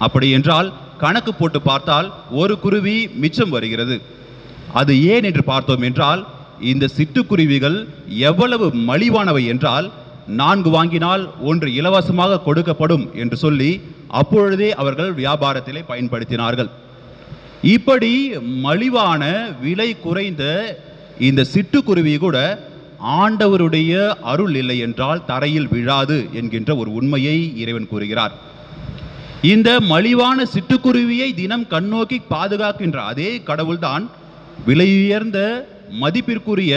அப்படி என்றால் கணக்கு போட்டு பார்த்தால் ஒரு குருவி மிச்சம் வருகிறது. அது ஏன் என்று பார்த்தோம் என்றால், இந்த சிட்டுக்குருவிகள் எவ்வளவு மலிவானவை என்றால் 4 வாங்கினால் 1 இலவசமாக கொடுக்கப்படும் என்று சொல்லி அப்பொழுதே அவர்கள் வியாபாரத்திலே பயன்படுத்தினார்கள். இப்படி மலிவான விலை குறைந்த இந்த சிட்டுக்குருவி கூட ஆண்டவருடைய அருள் இல்லை என்றால் தரையில் விழாது என்கின்ற ஒரு உண்மையை இறைவன் கூறுகிறார். இந்த மலிவான சிட்டுக்குருவியை தினம் கண்ணோக்கி பாதுகாக்கின்ற அதே கடவுள்தான் விலையுயர்ந்த மதிப்பிற்குரிய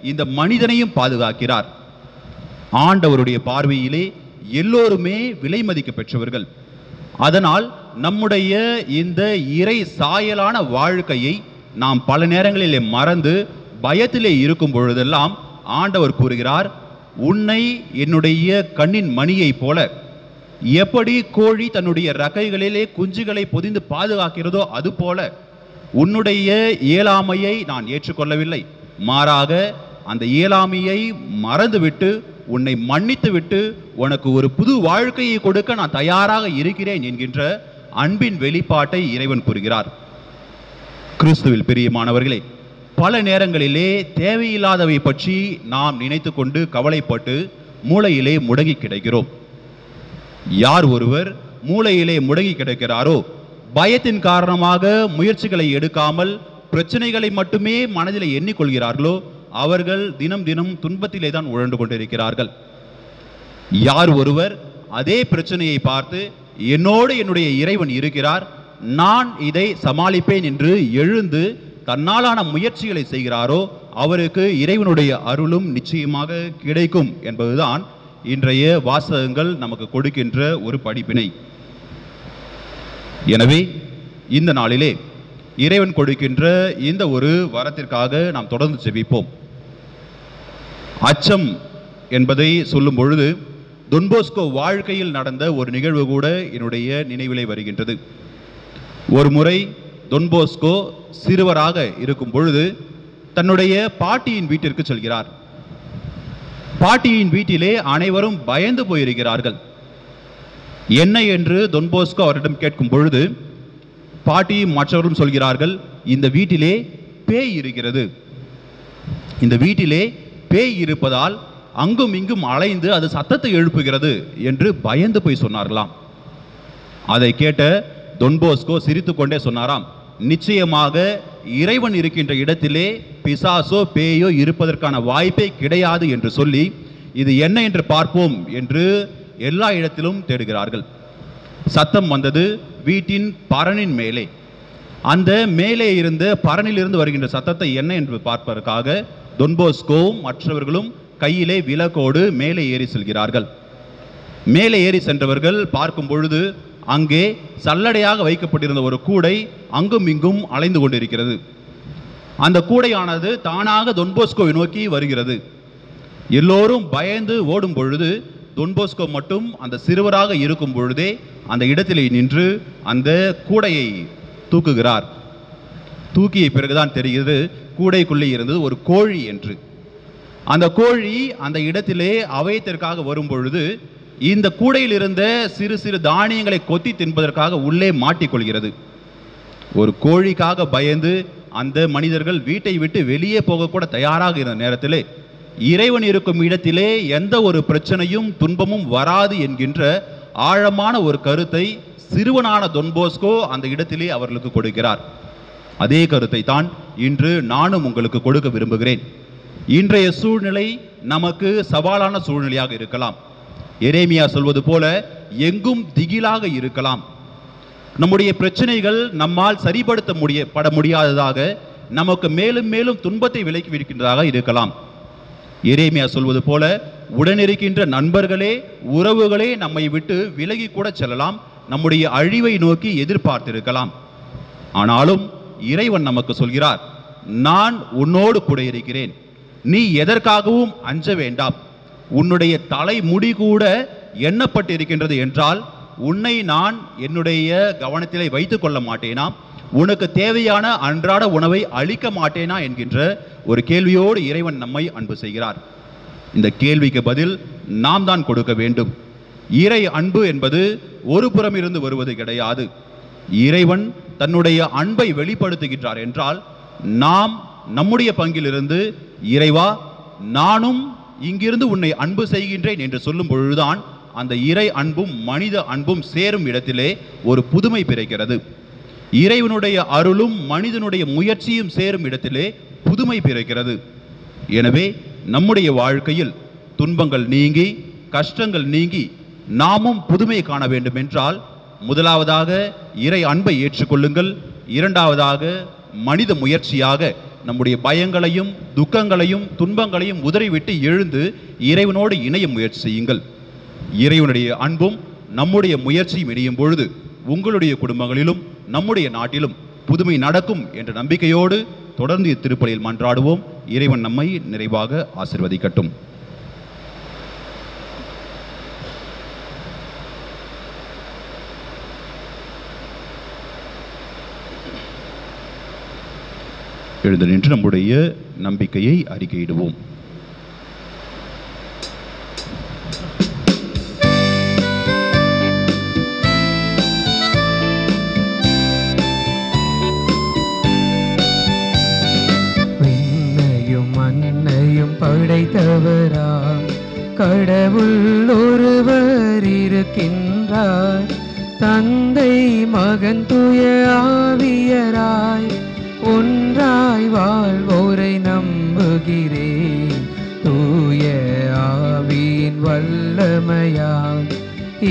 இந்த மனிதனையும் பாதுகாக்கிறார். ஆண்டவருடைய பார்வையிலே எல்லோருமே விலை மதிக்க பெற்றவர்கள். அதனால் நம்முடைய இந்த இறை சாயலான வாழ்க்கையை நாம் பல நேரங்களிலே மறந்து பயத்திலே இருக்கும் பொழுதெல்லாம் ஆண்டவர் கூறுகிறார், உன்னை என்னுடைய கண்ணின் மணியைப் போல, எப்படி கோழி தன்னுடைய ரக்கைகளிலே குஞ்சுகளை பொதிந்து பாதுகாக்கிறதோ அதுபோல உன்னுடைய இயலாமையை நான் ஏற்றுக்கொள்ளவில்லை, மாறாக அந்த இயலாமையை மறந்துவிட்டு உன்னை மன்னித்து விட்டு உனக்கு ஒரு புது வாழ்க்கையை கொடுக்க நான் தயாராக இருக்கிறேன் என்கின்ற அன்பின் வெளிப்பாட்டை இறைவன் கூறுகிறார். கிறிஸ்துவில் பிரியமானவர்களே, பல நேரங்களிலே தேவையில்லாதவை பற்றி நாம் நினைத்து கொண்டு கவலைப்பட்டு மூளையிலே முடங்கி கிடக்கிறோம். யார் ஒருவர் மூளையிலே முடங்கி கிடக்கிறாரோ, பயத்தின் காரணமாக முயற்சிகளை எடுக்காமல் பிரச்சனைகளை மட்டுமே மனதில் எண்ணிக்கொள்கிறார்களோ, அவர்கள் தினம் தினம் துன்பத்திலே தான் உழண்டு கொண்டிருக்கிறார்கள். யார் ஒருவர் அதே பிரச்சனையை பார்த்து என்னோடு என்னுடைய இறைவன் இருக்கிறார், நான் இதை சமாளிப்பேன் என்று எழுந்து தன்னாலான முயற்சிகளை செய்கிறாரோ, அவருக்கு இறைவனுடைய அருளும் நிச்சயமாக கிடைக்கும் என்பதுதான் இன்றைய வாசகங்கள் நமக்கு கொடுக்கின்ற ஒரு படிப்பினை. எனவே இந்த நாளிலே இறைவன் கொடுக்கின்ற இந்த ஒரு வரத்திற்காக நாம் தொடர்ந்து ஜெபிப்போம். அச்சம் என்பதை சொல்லும் பொழுது தொன்போஸ்கோ வாழ்க்கையில் நடந்த ஒரு நிகழ்வு கூட என்னுடைய நினைவிலே வருகின்றது. ஒரு முறை தொன்போஸ்கோ சிறுவராக இருக்கும் பொழுது தன்னுடைய பாட்டியின் வீட்டிற்கு செல்கிறார். பாட்டியின் வீட்டிலே அனைவரும் பயந்து போயிருக்கிறார்கள். என்ன என்று தொன்போஸ்கோ அவரிடம் கேட்கும் பொழுது பாட்டியும் மற்றவர்களும் சொல்கிறார்கள், இந்த வீட்டிலே பேய் இருக்கிறது, இந்த வீட்டிலே பேய் இருப்பதால் அங்கும் இங்கும் அலைந்து அது சத்தத்தை எழுப்புகிறது என்று பயந்து போய் சொன்னார்களாம். அதை கேட்ட தொன்போஸ்கோ சிரித்து கொண்டே சொன்னாராம், நிச்சயமாக இறைவன் இருக்கின்ற இடத்திலே பிசாசோ பேயோ இருப்பதற்கான வாய்ப்பே கிடையாது என்று சொல்லி, இது என்ன என்று பார்ப்போம் என்று எல்லா இடத்திலும் தேடுகிறார்கள். சத்தம் வந்தது வீட்டின் பரணின் மேலே. அந்த மேலே இருந்த பரணிலிருந்து வருகின்ற சத்தத்தை என்ன என்று பார்ப்பதற்காக தொன்போஸ்கோவும் மற்றவர்களும் கையிலே விளக்கோடு மேலே ஏறி செல்கிறார்கள். மேலே ஏறி சென்றவர்கள் பார்க்கும் பொழுது அங்கே சல்லடையாக வைக்கப்பட்டிருந்த ஒரு கூடை அங்கும் இங்கும் அலைந்து கொண்டிருக்கிறது. அந்த கூடையானது தானாக தொன்போஸ்கோவை நோக்கி வருகிறது. எல்லோரும் பயந்து ஓடும் பொழுது தொன்போஸ்கோ மட்டும் அந்த சிறுவராக இருக்கும் பொழுதே அந்த இடத்திலே நின்று அந்த கூடையை தூக்குகிறார். தூக்கிய பிறகுதான் தெரிகிறது கூடைக்குள்ளே இருந்தது ஒரு கோழி என்று. அந்த கோழி அந்த இடத்திலே அவையத்திற்காக வரும் பொழுது இந்த கூடையில் இருந்த சிறு சிறு தானியங்களை கொத்தி தின்பதற்காக உள்ளே மாட்டிக்கொள்கிறது. ஒரு கோழிக்காக பயந்து அந்த மனிதர்கள் வீட்டை விட்டு வெளியே போகக்கூட தயாராக இருந்த நேரத்திலே இறைவன் இருக்கும் இடத்திலே எந்த ஒரு பிரச்சனையும் துன்பமும் வராது என்கின்ற ஆழமான ஒரு கருத்தை சிறுவனான தொன்போஸ்கோ அந்த இடத்திலே அவர்களுக்கு கொடுக்கிறார். அதே கருத்தை தான் இன்று நானும் உங்களுக்கு கொடுக்க விரும்புகிறேன். இன்றைய சூழ்நிலை நமக்கு சவாலான சூழ்நிலையாக இருக்கலாம். எரேமியா சொல்வது போல எங்கும் திகிலாக இருக்கலாம். நம்முடைய பிரச்சனைகள் நம்மால் சரிபடுத்த முடியாததாக, நமக்கு மேலும் மேலும் துன்பத்தை விலக்கி இருக்கின்றதாக இருக்கலாம். எரேமியா சொல்வது போல உடனிருக்கின்ற நண்பர்களே உறவுகளே நம்மை விட்டு விலகி கூட செல்லலாம், நம்முடைய அழிவை நோக்கி எதிர்பார்த்திருக்கலாம். ஆனாலும் இறைவன் நமக்கு சொல்கிறார், நான் உன்னோடு கூட இருக்கிறேன், நீ எதற்காகவும் அஞ்ச வேண்டாம். உன்னுடைய தலை முடி கூட எண்ணப்பட்டு இருக்கின்றது என்றால் உன்னை நான் என்னுடைய கவனத்திலே வைத்துக் கொள்ள மாட்டேனா? உனக்கு தேவையான அன்றாட உணவை அளிக்க மாட்டேனா என்கின்ற ஒரு கேள்வியோடு இறைவன் நம்மை அன்பு செய்கிறார். இந்த கேள்விக்கு பதில் நாம் தான் கொடுக்க வேண்டும். இறை அன்பு என்பது ஒரு புறம் இருந்து வருவது கிடையாது. இறைவன் தன்னுடைய அன்பை வெளிப்படுத்துகின்றார் என்றால் நாம் நம்முடைய பங்கிலிருந்து இறைவா நானும் இங்கிருந்து உன்னை அன்பு செய்கின்றேன் என்று சொல்லும் பொழுதுதான் அந்த இறை அன்பும் மனித அன்பும் சேரும் இடத்திலே ஒரு புதுமை பிறக்கிறது. இறைவனுடைய அருளும் மனிதனுடைய முயற்சியும் சேரும் இடத்திலே புதுமை பிறக்கிறது. எனவே நம்முடைய வாழ்க்கையில் துன்பங்கள் நீங்கி கஷ்டங்கள் நீங்கி நாமும் புதுமை காண வேண்டும் என்றால் முதலாவதாக இறை அன்பை ஏற்றுக்கொள்ளுங்கள். இரண்டாவதாக மனித முயற்சியாக நம்முடைய பயங்களையும் துக்கங்களையும் துன்பங்களையும் உதறிவிட்டு எழுந்து இறைவனோடு இணைய முயற்சி செய்யுங்கள். இறைவனுடைய அன்பும் நம்முடைய முயற்சியும் இணையும் பொழுது உங்களுடைய குடும்பங்களிலும் நம்முடைய நாட்டிலும் புதுமை நடக்கும் என்ற நம்பிக்கையோடு தொடர்ந்து இத்திருப்பலியில் மன்றாடுவோம். இறைவன் நம்மை நிறைவாக ஆசீர்வதிக்கட்டும். எழுந்து நின்று நம்முடைய நம்பிக்கையை அறிக்கையிடுவோம். விண்ணையும் மண்ணையும் படைத்தவராம் கடவுள் ஒருவர் இருக்கின்றார். தந்தை மகன் தூய ஆவியராய் ஒன்றாய் வாழ்வோரை நம்புகிறேன். தூய ஆவியின் வல்லமையால்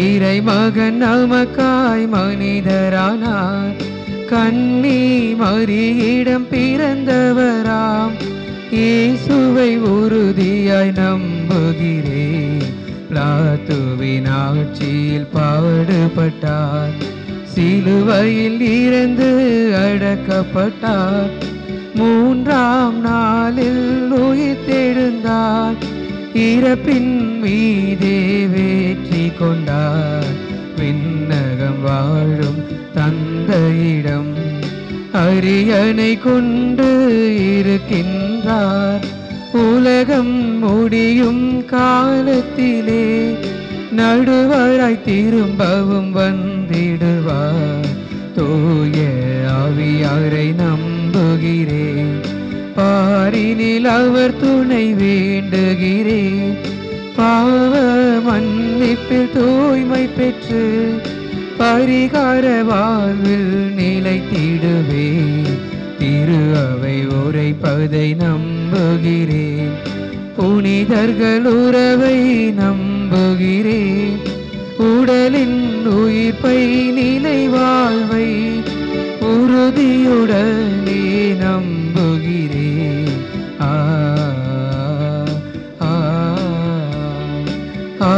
இறைமகன் நமக்காய் மனிதரானார். கன்னி மரியிடம் பிறந்தவராம் இயேசுவை உறுதியாய் நம்புகிறேன். பிலாத்துவின் ஆட்சியில் பாடுபட்டார். சிலுவையில் இறந்து அடக்கப்பட்டார். மூன்றாம் நாளில் உயிர்த்தெழுந்தார். இறப்பின் மீதே வெற்றி கொண்டார். விண்ணகம் வாழும் தந்தையிடம் அரியணை கொண்டு இருக்கின்றார். உலகம் முடியும் காலத்திலே நடுவராய் திரும்பவும் வந்திடுவார். தூய ஆவியாரை நம்புகிறேன். பாரினில் அவர் துணை வேண்டுகிறேன். பாவ மன்னிப்பில் தூய்மை பெற்று பரிகார வாழ்வில் நிலைத்திடுவேன். திரு அவை உரைப்பதை நம்புகிறேன். புனிதர்கள் உறவை நம்புகிறேன். உடலின் உயிர்ப்பை நிலை வாழ்வை உறுதியுடனே நம்புகிறேன். ஆ ஆ ஆ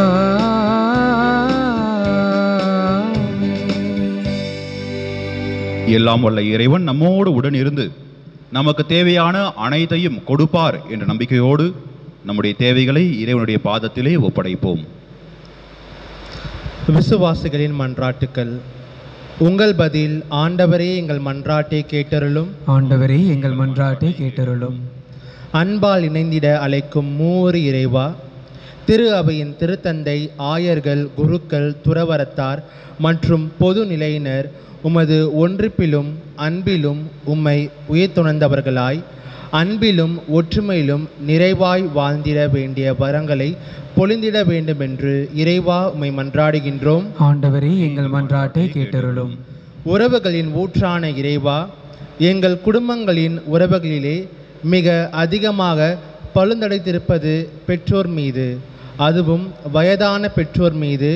எல்லாம் வல்ல இறைவன் நம்மோடு உடன் இருந்து நமக்கு தேவையான அனைத்தையும் கொடுப்பார் என்ற நம்பிக்கையோடு நம்முடைய தேவைகளை இறைவனுடைய பாதத்திலே ஒப்படைப்போம். விசுவாசிகளின் மன்றாட்டுக்கள். உங்கள் பதில்: ஆண்டவரே எங்கள் மன்றாட்டை கேட்டருளும். ஆண்டவரே எங்கள் மன்றாட்டை கேட்டருளும். அன்பால் இணைந்திட அழைக்கும் மூவொரு இறைவா, திரு அவையின் திருத்தந்தை, ஆயர்கள், குருக்கள், துறவரத்தார் மற்றும் பொது நிலையினர் உமது ஒன்றிப்பிலும் அன்பிலும் உம்மை உயிர்த்துணர்ந்தவர்களாய் அன்பிலும் ஒற்றுமையிலும் நிறைவாய் வாழ்ந்திட வேண்டிய வரங்களை பொழிந்திட வேண்டுமென்று இறைவா உம்மை மன்றாடுகின்றோம். ஆண்டவரே எங்கள் மன்றாட்டை கேட்டருளும். உறவுகளின் ஊற்றான இறைவா, எங்கள் குடும்பங்களின் உறவுகளிலே மிக அதிகமாக பழுந்தடைத்திருப்பது பெற்றோர் மீது, அதுவும் வயதான பெற்றோர் மீது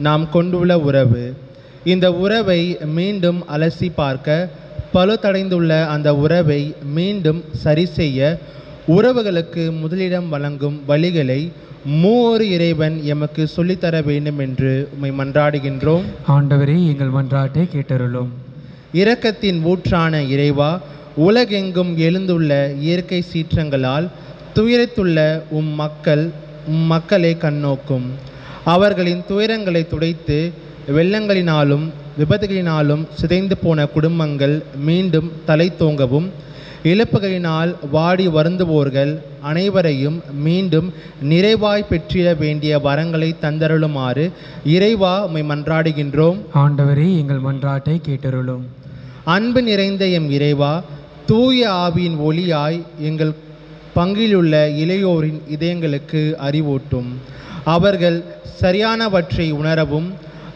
நாம் கொண்டுள்ள உறவு. இந்த உறவை மீண்டும் அலசி பார்க்க, பழுதடைந்துள்ள அந்த உறவை மீண்டும் சரி செய்ய உறவுகளுக்கு முதலிடம் வழங்கும் வழிகளை மூவொரு இறைவன் எமக்கு சொல்லித்தர வேண்டும் என்று உம்மை மன்றாடுகின்றோம். ஆண்டவரே எங்கள் மன்றாட்டை கேட்டருளும். இரக்கத்தின் ஊற்றான இறைவா, உலகெங்கும் எழுந்துள்ள இயற்கை சீற்றங்களால் துயரத்துள்ள உம் மக்களை கண்ணோக்கும். அவர்களின் துயரங்களை துடைத்து வெள்ளங்களினாலும் விபத்துகளினாலும் சிதைந்து போன குடும்பங்கள் மீண்டும் தலை தோங்கவும், இழப்புகளினால் வாடி வருந்துவோர்கள் அனைவரையும் மீண்டும் நிறைவாய் பெற்றிட வேண்டிய வரங்களை தந்தருளுமாறு இறைவா உம்மை மன்றாடுகின்றோம். ஆண்டவரே எங்கள் மன்றாட்டை கேட்டருளும். அன்பு நிறைந்த எம் இறைவா, தூய ஆவியின் ஒளியாய் எங்கள் பங்கிலுள்ள இளையோரின் இதயங்களுக்கு அறிவூட்டும். அவர்கள் சரியானவற்றை உணரவும்,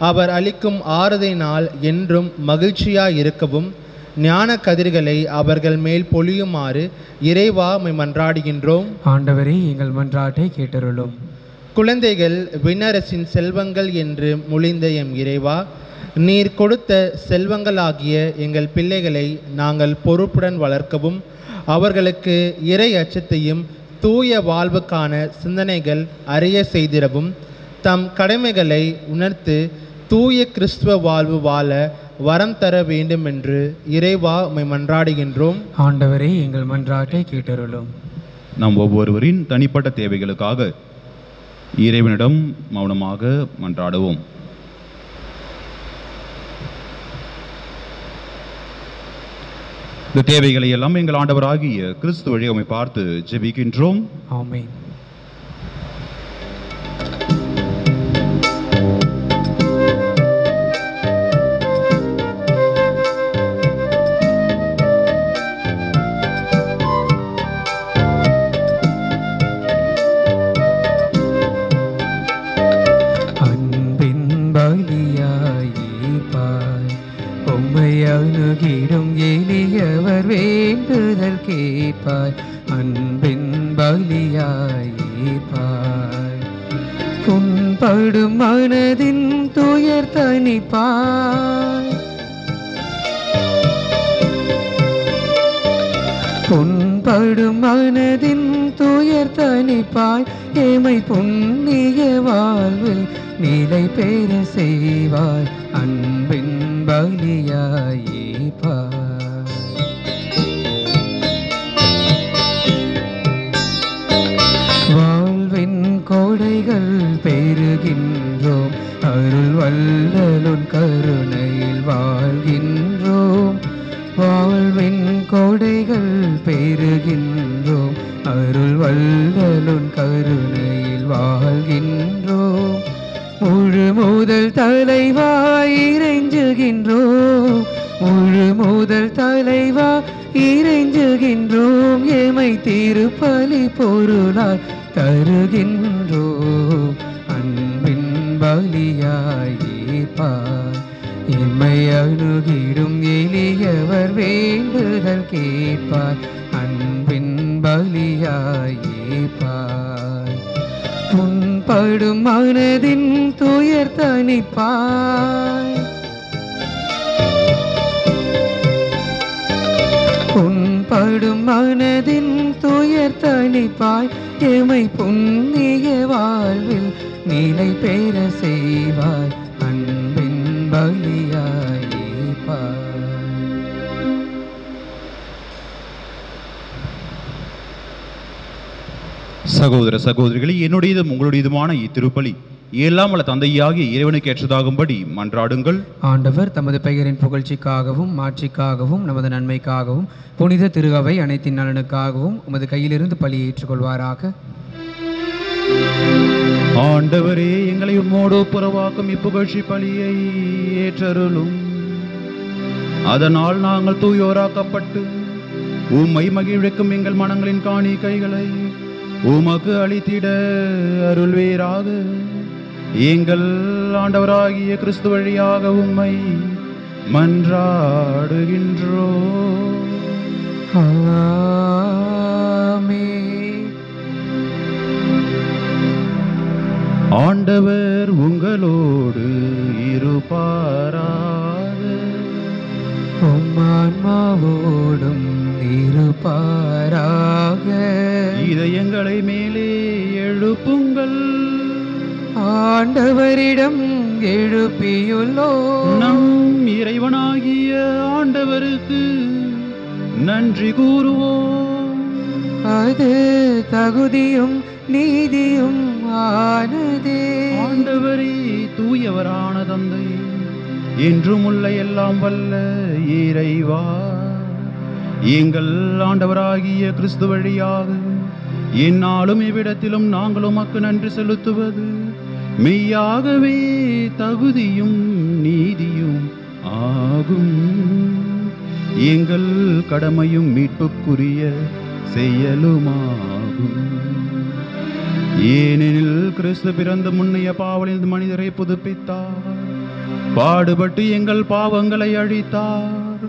அவர் அளிக்கும் ஆறுதலினால் என்றும் மகிழ்ச்சியாய் இருக்கவும் ஞான கதிர்களை அவர்கள் மேல் பொழியுமாறு இறைவா உம்மை மன்றாடுகின்றோம். ஆண்டவரே எங்கள் மன்றாட்டை கேட்டருளும். குழந்தைகள் விண்ணரசின் செல்வங்கள் என்று மொழிந்த எம் இறைவா, நீர் கொடுத்த செல்வங்களாகிய எங்கள் பிள்ளைகளை நாங்கள் பொறுப்புடன் வளர்க்கவும், அவர்களுக்கு இறை அச்சத்தையும் தூய வாழ்வுக்கான சிந்தனைகள் அறிய செய்திடவும், தம் கடமைகளை உணர்த்து தூய கிறிஸ்துவ வாழ்வு வாழ வரம் தர வேண்டும் என்று இறைவா உம்மை மன்றாடுகின்றோம். ஆண்டவரே, எங்கள் மன்றாட்டை கேட்டருளும். நாம் ஒவ்வொருவரின் தனிப்பட்ட தேவைகளுக்காக இறைவனிடம் மௌனமாக மன்றாடுவோம். இந்த தேவைகளை எல்லாம் எங்கள் ஆண்டவராகிய கிறிஸ்து வழி உம்மை பார்த்து ஜெபிக்கின்றோம். ஆமென். அன்பின் பலியாயிருப்பாய், உம்மை அணுகிடும் எளியவர் வேண்டுதல் கேட்பாய். அன்பின் பலியாயிருப்பாய், புண்படும் மனதின் துயர் தணிப்பாய். புண்படும் மனதின் துயர் தணிப்பாய், ஏமை புண்ணிய வாழ்வில் நிலை பெற செய்வாய். அன்பின் பலியாயிருப்பாய். வாழ்வின் கோடைகள் பெறுகின்றோம், அருள் வல்லலுன் கருணையில் வாழ்கின்றோம். வாழ்வின் கோடைகள் பெறுகின்றோம், அருள் வல்லலுன் கருணையில் வாழ்கின்றோம். முழு முதல் தலைவாய் இறைஞ்சுகின்றோம், முழு முதல் தலைவா இறைஞ்சுகின்றோம். எமை திருப்பலி பொருளாய் தருகின்றோம். அன்பின் பலியாயிருப்பாய், எம்மை அணுகிடும் எளியவர் வேண்டுதல் கேட்பாய். அன்பின் பலியாயிருப்பாய், புண்படும் மனதின் துயர் தணிப்பாய். புண்படும் மனதின் துயர் தணிப்பாய், எமை புண்ணிய வாழ்வில் நிலை பெற செய்வாய். அன்பின் பலியாயிருப்பாய். சகோதர சகோதரிகளே, என்னுடையதும் உங்களுடையதுமான இத்திருப்பலி எல்லாம் வல்ல தந்தையாகிய இறைவனுக்கு ஏற்றதாகும்படி மன்றாடுங்கள். ஆண்டவர் தமது பெயரின் புகழ்ச்சிக்காகவும் மாட்சிக்காகவும் நமது நன்மைக்காகவும் புனித திருஅவை அனைத்தின் நலனுக்காகவும் உமது கையிலிருந்து பலியை ஏற்றுக்கொள்வாராக. ஆண்டவரே, எங்களை உம்மோடு புறவாக்கும் இப்புகழ்ச்சி பலியை ஏற்றருளும். அதனால் நாங்கள் தூயோராக்கப்பட்டு உம்மை மகிழ்விக்கும் எங்கள் மனங்களின் காணிக்கைகளை உமக்கு அளித்திட அருள்வீராக. எங்கள் ஆண்டவராகிய கிறிஸ்து வழியாக உம்மை மன்றாடுகின்றோம். ஆமென். ஆண்டவர் உங்களோடு இருப்பாராக. உம் ஆன்மாவோடும் இருப்பாராக. இதயங்களை மேலே எழுப்புங்கள். ஆண்டவரிடம் எழுப்பியுள்ளோம். நம் இறைவனாகிய ஆண்டவருக்கு நன்றி கூறுவோம். அது தகுதியும் நீதியும் ஆனதே. ஆண்டவரே, தூயவரான தந்தை, என்றும் உள்ள எல்லாம் வல்ல இறைவா, எங்கள் ஆண்டவராகிய கிறிஸ்து வழியாக எந்நாளும் இவ்விடத்திலும் நாங்கள் உமக்கு நன்றி செலுத்துவது மெய்யாகவே தகுதியும் நீதியும் ஆகும். எங்கள் கடமையும் மீட்புக்குரிய செயலுமாகும். ஏனெனில் கிறிஸ்து பிறந்த முன்னைய பாவலில் மனிதரை புதுப்பித்தார், பாடுபட்டு எங்கள் பாவங்களை அழித்தார்,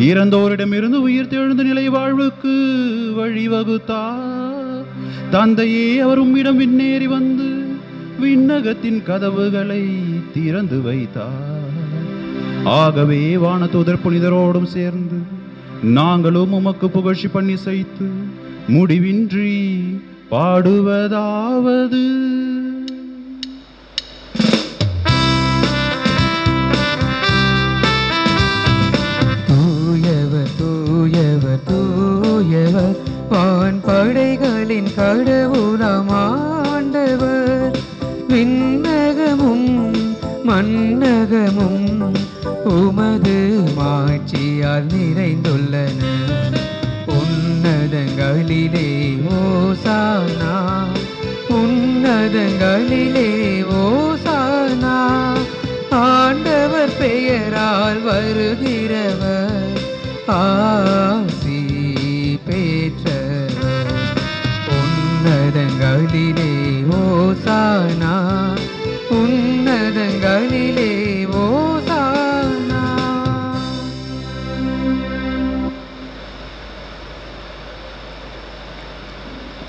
இறந்தோரிடமிருந்து உயிர் தெழுந்த நிலை வாழ்வுக்கு வழிவகுத்தார். தந்தையே, அவர் உம்மிடம் விண்ணேறி வந்து விண்ணகத்தின் கதவுகளை திறந்து வைத்தார். ஆகவே வானதூதர் புனிதரோடும் சேர்ந்து நாங்களும் உமக்கு புகழ்ச்சி பண்ணி செய்து முடிவின்றி பாடுவதாவது: தூயவர் வான் படைகளின் கடவுளாம் ஆண்டவர். விண்ணகமும் மண்ணகமும் உமது மாட்சியால் நிறைந்துள்ளன. உன்னதங்களிலே ஓசானா, உன்னதங்களிலே ஓசானா. ஆண்டவர் பெயரால் வருகிறவர் ஆசி பெற்றவர். உன்னதங்களிலே ஓசானா, உன்னதங்களிலே ஓசானா.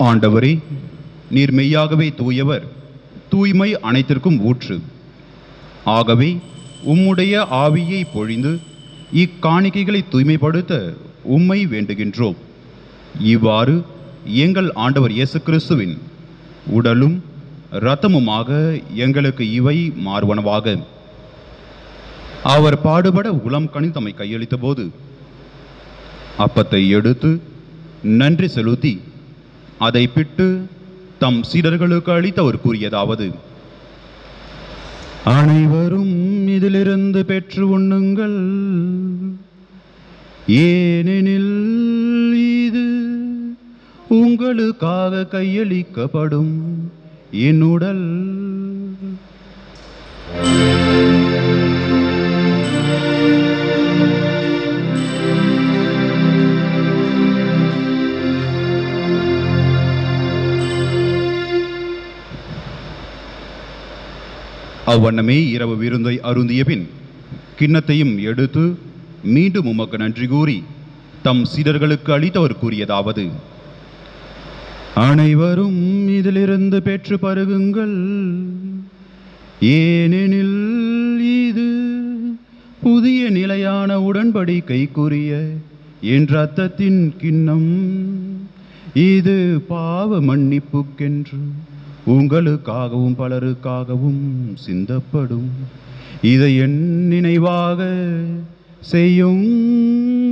ஆண்டவரே, நீர் மெய்யாகவே தூயவர், தூய்மை அனைத்திற்கும் ஊற்று. ஆகவே உம்முடைய ஆவியை பொழிந்து இக்காணிக்கைகளை தூய்மைப்படுத்த உம்மை வேண்டுகின்றோம். இவ்வாறு எங்கள் ஆண்டவர் இயேசு கிறிஸ்துவின் உடலும் இரத்தமுமாக எங்களுக்கு இவை மாறுவனவாக. அவர் பாடுபட உளம் கனிந்து தம்மை கையளித்த போது அப்பத்தை எடுத்து நன்றி செலுத்தி அதை பிட்டு தம் சீடர்களுக்கு அளித்து அவர் கூறியதாவது: அனைவரும் இதிலிருந்து பெற்று உண்ணுங்கள், ஏனெனில் இது உங்களுக்காக கையளிக்கப்படும் என் உடல். அவ்வண்ணமே இரவு விருந்தை அருந்திய பின் கிண்ணத்தையும் எடுத்து மீண்டும் உமக்கு நன்றி கூறி தம் சீடர்களுக்கு அளித்தவர் கூறியதாவது: அனைவரும் இதிலிருந்து பெற்று பருகுங்கள், ஏனெனில் இது புதிய நிலையான உடன்படிக்கைக்குரிய என் இரத்தத்தின் கிண்ணம். இது பாவ மன்னிப்புக்கென்று உங்களுக்காகவும் பலருக்காகவும் சிந்தப்படும். இதை என் நினைவாக செய்யுங்கள்.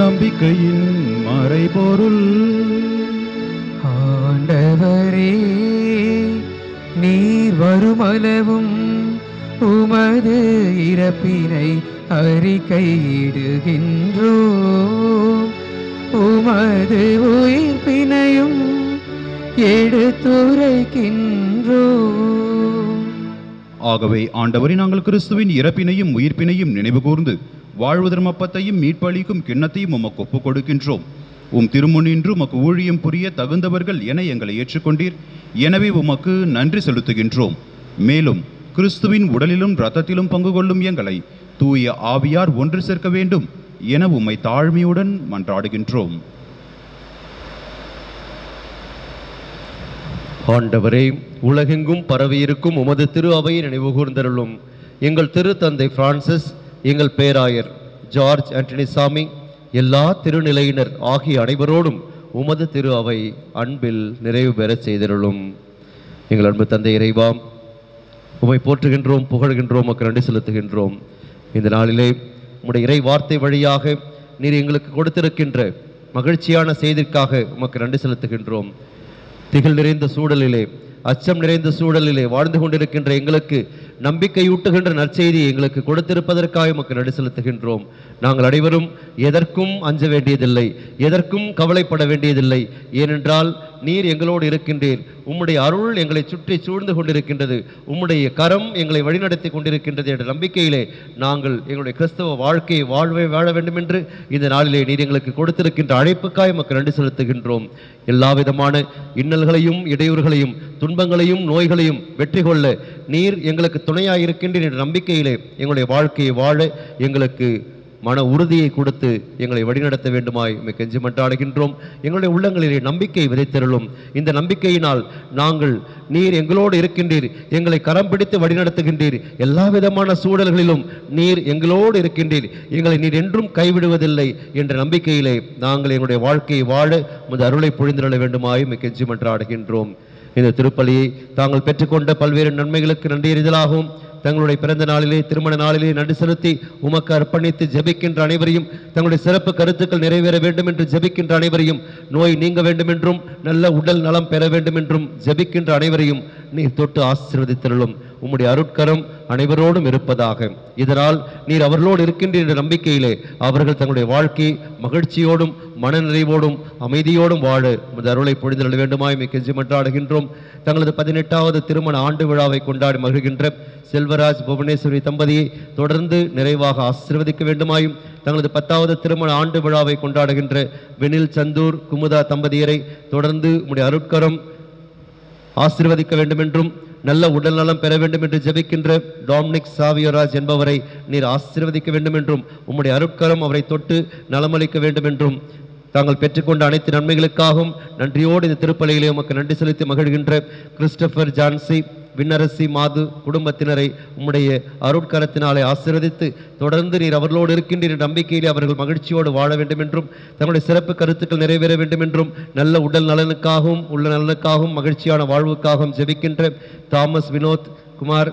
நம்பிக்கையின் மறைபொருள். ஆண்டவரே, நீர் வருமளவும் உமது இறப்பினை அறிக்கையிடுகின்றோம், உமது உயிர்ப்பினையும் எடுத்துரைக்கின்றோம். ஆகவே ஆண்டவரே, நாங்கள் கிறிஸ்துவின் இறப்பினையும் உயிர்ப்பினையும் நினைவு கூர்ந்து வாழ்வதரும் அப்பத்தையும் மீட்பளிக்கும் கிண்ணத்தையும் உமக்கு ஒப்புக் கொடுக்கின்றோம். உம் திருமுன்னின்று உமக்கு ஊழியம் புரிய தகுந்தவர்கள் என எங்களை ஏற்றுக்கொண்டீர். எனவே உமக்கு நன்றி செலுத்துகின்றோம். மேலும் கிறிஸ்துவின் உடலிலும் இரத்தத்திலும் பங்கு கொள்ளும் எங்களை தூய ஆவியார் ஒன்று சேர்க்க வேண்டும் என உம்மை தாழ்மையுடன் மன்றாடுகின்றோம். ஆண்டவரே, உலகெங்கும் பரவியிருக்கும் உமது திரு அவையை நினைவு கூர்ந்தருளும். எங்கள் திரு தந்தை பிரான்சிஸ், எங்கள் பேராயர் ஜார்ஜ் ஆண்டனி சாமி, எல்லா திருநிலையினர் ஆகிய அனைவரோடும் உமது திரு அவை அன்பில் நிறைவு பெறச் செய்தருளும். எங்கள் அன்பு தந்தை இறைவா, உம்மை போற்றுகின்றோம், புகழ்கின்றோம், உமக்கு நன்றி செலுத்துகின்றோம். இந்த நாளிலே உம்முடைய இறை வார்த்தை வழியாக நீர் எங்களுக்கு கொடுத்திருக்கின்ற மகிழ்ச்சியான செய்திற்காக உமக்கு நன்றி செலுத்துகின்றோம். திகில் நிறைந்த சூழலிலே, அச்சம் நிறைந்த சூழலிலே வாழ்ந்து கொண்டிருக்கின்ற எங்களுக்கு நம்பிக்கையூட்டுகின்ற நற்செய்தியை எங்களுக்கு கொடுத்திருப்பதற்காக உமக்கு நன்றி செலுத்துகின்றோம். நாங்கள் அனைவரும் எதற்கும் அஞ்ச வேண்டியதில்லை, எதற்கும் கவலைப்பட வேண்டியதில்லை. ஏனென்றால் நீர் எங்களோடு இருக்கின்றீர். உம்முடைய அருள் எங்களை சுற்றி சூழ்ந்து கொண்டிருக்கின்றது, உம்முடைய கரம் எங்களை வழிநடத்தி கொண்டிருக்கின்றது என்ற நம்பிக்கையிலே நாங்கள் எங்களுடைய கிறிஸ்தவ வாழ்க்கையை வாழ வேண்டும் என்று இந்த நாளிலே நீர் எங்களுக்கு கொடுத்திருக்கின்ற அழைப்புக்காய் உமக்கு நன்றி செலுத்துகின்றோம். எல்லா விதமான இன்னல்களையும் இடையூறுகளையும் துன்பங்களையும் நோய்களையும் வெற்றி கொள்ள நீர் எங்களுக்கு துணையாக இருக்கின்ற என்ற நம்பிக்கையிலே எங்களுடைய வாழ்க்கையை வாழ எங்களுக்கு மன உறுதியை கொடுத்து எங்களை வழிநடத்த வேண்டுமாய் உம்மை கெஞ்சி மன்றாடுகின்றோம். எங்களுடைய உள்ளங்களிலே நம்பிக்கை விதைத்தருளும். இந்த நம்பிக்கையினால் நாங்கள் நீர் எங்களோடு இருக்கின்றீர், எங்களை கரம் பிடித்து வழிநடத்துகின்றீர், எல்லா விதமான சூழல்களிலும் நீர் எங்களோடு இருக்கின்றீர், எங்களை நீர் என்றும் கைவிடுவதில்லை என்ற நம்பிக்கையிலே நாங்கள் எங்களுடைய வாழ்க்கையை வாழ உமது அருளை பொழிந்திருள வேண்டுமாய் உம்மை கெஞ்சி மன்றாடுகின்றோம். இந்த திருப்பலியை தாங்கள் பெற்றுக்கொண்ட பல்வேறு நன்மைகளுக்கு நன்றியறிதலாகவும் தங்களுடைய பிறந்த நாளிலே திருமண நாளிலே நன்றி செலுத்தி உமக்கு அர்ப்பணித்து ஜெபிக்கின்ற அனைவரையும், தங்களுடைய சிறப்பு கருத்துக்கள் நிறைவேற வேண்டும் என்று ஜெபிக்கின்ற அனைவரையும், நோய் நீங்க வேண்டும் என்றும் நல்ல உடல் நலம் பெற வேண்டும் என்றும் ஜெபிக்கின்ற அனைவரையும் நீர் தொட்டு ஆசீர்வதித்தருளும். உம்முடைய அருட்கரம் அனைவரோடும் இருப்பதாக. இதனால் நீர் அவர்களோடு இருக்கின்ற என்ற நம்பிக்கையிலே அவர்கள் தங்களுடைய வாழ்க்கையை மகிழ்ச்சியோடும் மனநிறைவோடும் அமைதியோடும் வாழ உமது அருளை பொழிந்தருள வேண்டுமாய் உம்மை கெஞ்சி மன்றாடுகின்றோம். தங்களது 18வது திருமண ஆண்டு விழாவை கொண்டாடி மகிழ்கின்ற செல்வராஜ் புவனேஸ்வரி தம்பதியை தொடர்ந்து நிறைவாக ஆசீர்வதிக்க வேண்டுமாயும், தங்களது 10வது திருமண ஆண்டு விழாவை கொண்டாடுகின்ற வெனில் சந்தூர் குமுதா தம்பதியரை தொடர்ந்து உம்முடைய அருட்கரம் ஆசீர்வதிக்க வேண்டும் என்றும், நல்ல உடல் நலம் பெற வேண்டும் என்று ஜெபிக்கின்ற டாமினிக் சாவியராஜ் என்பவரை நீர் ஆசீர்வதிக்க வேண்டும் என்றும், உம்முடைய அருட்கரம் அவரை தொட்டு நலமளிக்க வேண்டும் என்றும், தாங்கள் பெற்றுக்கொண்ட அனைத்து நன்மைகளுக்காகவும் நன்றியோடு இந்த திருப்பலியிலே உமக்கு நன்றி செலுத்தி மகிழ்கின்ற கிறிஸ்டபர் ஜான்சி, விண்ணரசி மாது குடும்பத்தினரை உம்முடைய அருட்கரத்தினாலே ஆசீர்வதித்து தொடர்ந்து நீர் அவர்களோடு இருக்கின்ற நம்பிக்கையிலே அவர்கள் மகிழ்ச்சியோடு வாழ வேண்டும் என்றும், தங்களுடைய சிறப்பு கருத்துக்கள் நிறைவேற வேண்டும் என்றும், நல்ல உடல் நலனுக்காகவும் உள்ள நலனுக்காகவும் மகிழ்ச்சியான வாழ்வுக்காகவும் ஜெபிக்கின்ற தாமஸ் வினோத் குமார்,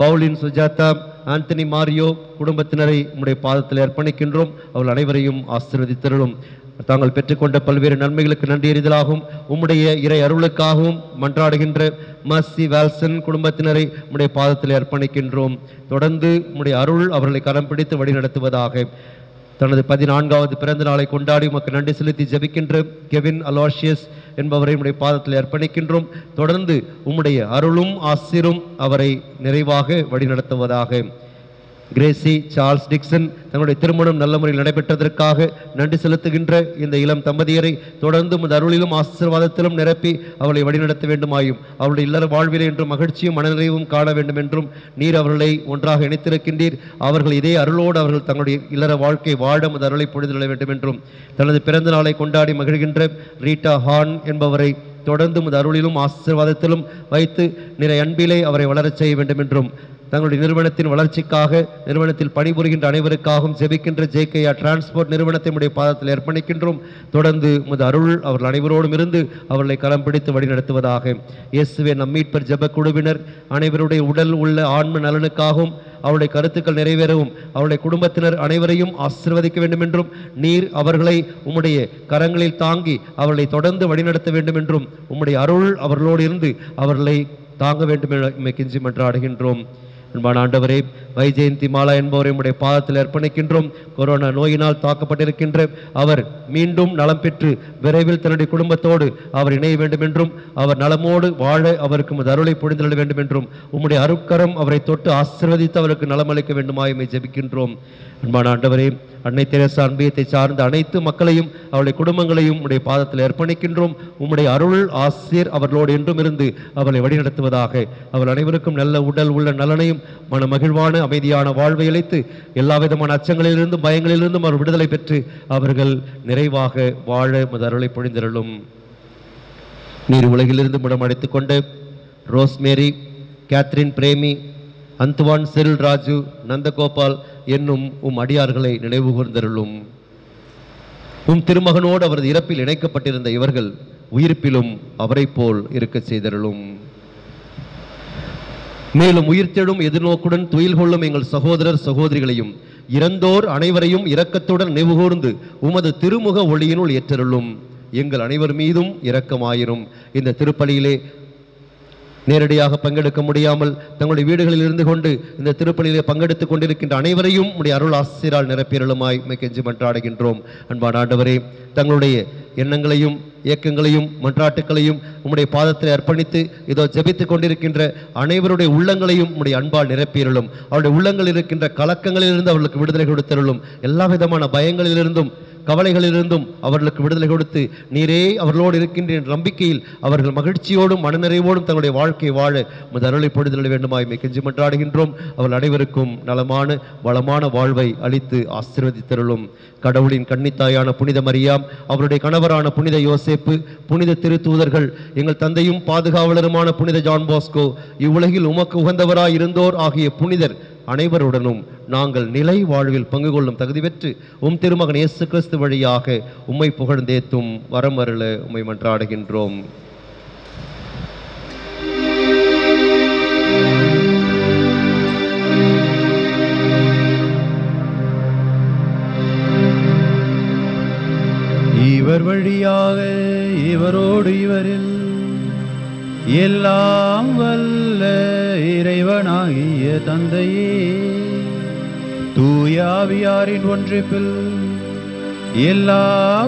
பவுலின் சுஜாதா, ஆந்தனி மாரியோ குடும்பத்தினரை உம்முடைய பாதத்தில் அர்ப்பணிக்கின்றோம். அவர்கள் அனைவரையும் ஆசீர்வதித்தருளும். தாங்கள் பெற்றுக்கொண்ட பல்வேறு நன்மைகளுக்கு நன்றி எறிதலாகவும் உம்முடைய இறை அருளுக்காகவும் மன்றாடுகின்ற மர்சி வால்சன் குடும்பத்தினரை உம்முடைய பாதத்தில் அர்ப்பணிக்கின்றோம். தொடர்ந்து உம்முடைய அருள் அவர்களை கரம் பிடித்து வழிநடத்துவதாக. தனது 14வது பிறந்த நாளை கொண்டாடி உமக்கு நன்றி செலுத்தி ஜெபிக்கின்ற கெவின் அலோஷியஸ் என்பவரை உம்முடைய பாதத்தில் அர்ப்பணிக்கின்றோம். தொடர்ந்து உம்முடைய அருளும் ஆசீரும் அவரை நிறைவாக வழிநடத்துவதாக. கிரேசி சார்ல்ஸ் டிக்சன் தங்களுடைய திருமணம் நல்ல முறையில் நடைபெற்றதற்காக நன்றி செலுத்துகின்ற இந்த இளம் தம்பதியரை தொடர்ந்து உமது அருளிலும் ஆசீர்வாதத்திலும் நிரப்பி அவளை வழிநடத்த வேண்டுமாயும், அவருடைய இல்லற வாழ்விலே என்றும் மகிழ்ச்சியும் மனநிறைவும் காண வேண்டும் என்றும் நீர் அவர்களை ஒன்றாக இணைத்திருக்கின்றீர். அவர்கள் இதே அருளோடு அவர்கள் தங்களுடைய இல்லற வாழ்க்கை வாழ உமது அருளை பொழிந்துள்ள வேண்டும் என்றும், தனது பிறந்த நாளை கொண்டாடி மகிழ்கின்ற ரீட்டா ஹான் என்பவரை தொடர்ந்து உமது அருளிலும் ஆசீர்வாதத்திலும் வைத்து நிறை அன்பிலே அவரை வளரச் செய்ய வேண்டும் என்றும், தங்களுடைய நிறுவனத்தின் வளர்ச்சிக்காக நிறுவனத்தில் பணிபுரிகின்ற அனைவருக்காகவும் ஜெபிக்கின்ற JKR டிரான்ஸ்போர்ட் நிறுவனத்தை உடைய பாதத்தில் அர்ப்பணிக்கின்றோம். தொடர்ந்து உமது அருள் அவர்கள் அனைவரோடும் இருந்து அவர்களை கரம் பிடித்து வழிநடத்துவதாக. இயேசுவே நம் மீட்பர் ஜெப குழுவினர் அனைவருடைய உடல் உள்ள ஆன்ம நலனுக்காகவும் அவருடைய கருத்துக்கள் நிறைவேறவும் அவருடைய குடும்பத்தினர் அனைவரையும் ஆசீர்வதிக்க வேண்டும் என்றும், நீர் அவர்களை உம்முடைய கரங்களில் தாங்கி அவர்களை தொடர்ந்து வழிநடத்த வேண்டும் என்றும், உம்முடைய அருள் அவர்களோடு இருந்து அவர்களை தாங்க வேண்டும் என கெஞ்சி மன்றாடுகின்றோம். அன்பான ஆண்டவரே, வைஜெயந்தி மாலா என்பவரை உம்முடைய பாதத்தில் அர்ப்பணிக்கின்றோம். கொரோனா நோயினால் தாக்கப்பட்டிருக்கின்ற அவர் மீண்டும் நலம் பெற்று விரைவில் தன்னுடைய குடும்பத்தோடு அவர் இணைய வேண்டும் என்றும், அவர் நலமோடு வாழ அவருக்கு உமது அருளை பொழிந்துள்ள வேண்டும் என்றும், உம்முடைய அருட்கரம் அவரை தொட்டு ஆசீர்வதித்து அவருக்கு நலமளிக்க வேண்டுமாய் ஜெபிக்கின்றோம். அன்பான ஆண்டவரே, அன்னை தெரேசா அன்பியத்தை சார்ந்த அனைத்து மக்களையும் அவருடைய குடும்பங்களையும் உடைய பாதத்தில் அர்ப்பணிக்கின்றோம். உம்முடைய அருள் ஆசீர் அவர்களோடு என்றும் இருந்து அவர்களை வழிநடத்துவதாக. அவர் அனைவருக்கும் நல்ல உடல் உள்ள நலனையும் மன மகிழ்வான அமைதியான வாழ்வை அளித்து எல்லா விதமான அச்சங்களிலிருந்தும் பயங்களிலிருந்தும் அவர் விடுதலை பெற்று அவர்கள் நிறைவாக வாழ உமது அருளை பொழிந்தருளும். நீர் உலகிலிருந்து முடம் அடைத்துக் கொண்ட rosemary, Catherine Premi, Anthuvan Cheryl Raju, Nandagopal என்னும் உம் அடியார்களை நினைவு கூர்ந்தருளும். உம் திருமகனோடு அவரது இறப்பில் இணைக்கப்பட்டிருந்த இவர்கள் உயிர்ப்பிலும் அவரை போல் இருக்க செய்தருளும். மேலும் உயிர்த்தெழும் எதிர்நோக்குடன் துயில் கொள்ளும் எங்கள் சகோதரர் சகோதரிகளையும் இறந்தோர் அனைவரையும் இரக்கத்துடன் நினைவுகூர்ந்து உமது திருமுக ஒளியினுள் ஏற்றருளும். எங்கள் அனைவர் மீதும் இரக்கமாயிரும். இந்த திருப்பலியிலே நேரடியாக பங்கெடுக்க முடியாமல் தங்களுடைய வீடுகளில் இருந்து கொண்டு இந்த திருப்பலியிலே பங்கெடுத்துக் கொண்டிருக்கின்ற அனைவரையும் உடைய அருள் ஆசிரால் நிரப்பியருளுமாய் கெஞ்சி மன்றாடுகின்றோம். அன்பான ஆண்டவரே, தங்களுடைய எண்ணங்களையும் இயக்கங்களையும் மன்றாட்டுக்களையும் உம்முடைய பாதத்தில் அர்ப்பணித்து இதோ ஜெபித்துக் கொண்டிருக்கின்ற அனைவருடைய உள்ளங்களையும் உம்முடைய அன்பால் நிரப்பியருளும். அவருடைய உள்ளங்களில் இருக்கின்ற கலக்கங்களிலிருந்து அவர்களுக்கு விடுதலை கொடுத்தருளும். எல்லா விதமான பயங்களிலிருந்தும் கவலைகளிலிருந்தும் அவர்களுக்கு விடுதலை கொடுத்து நீரே அவர்களோடு இருக்கின்ற என்ற நம்பிக்கையில் அவர்கள் மகிழ்ச்சியோடும் மனநிறைவோடும் தங்களுடைய வாழ்க்கை வாழ உமது அருளை பொழுதல் வேண்டுமாய் கெஞ்சி மன்றாடுகின்றோம். அவர்கள் அனைவருக்கும் நலமான வளமான வாழ்வை அளித்து ஆசீர்வதித்தருளும். கடவுளின் கன்னித்தாயான புனித மரியாம், அவருடைய கணவரான புனித யோசேப்பு, புனித திருத்தூதர்கள், எங்கள் தந்தையும் பாதுகாவலருமான புனித ஜான் பாஸ்கோ, இவ்வுலகில் உமக்கு உகந்தவராய் இருந்தோர் ஆகிய புனிதர் அனைவருடனும் நாங்கள் நிலை வாழ்வில் பங்கு கொள்ளும் தகுதி பெற்று திருமகன் இயேசு கிறிஸ்து வழியாக உம்மை புகழ்ந்தேத்தும் வரம் அருள உம்மை மன்றாடுகின்றோம். இவர் வழியாக இவரோடு இவரில் எல்லாம் வல்ல இறைவனாகிய தந்தையே, தூய ஆவியாரின் ஒன்றிப்பில் எல்லா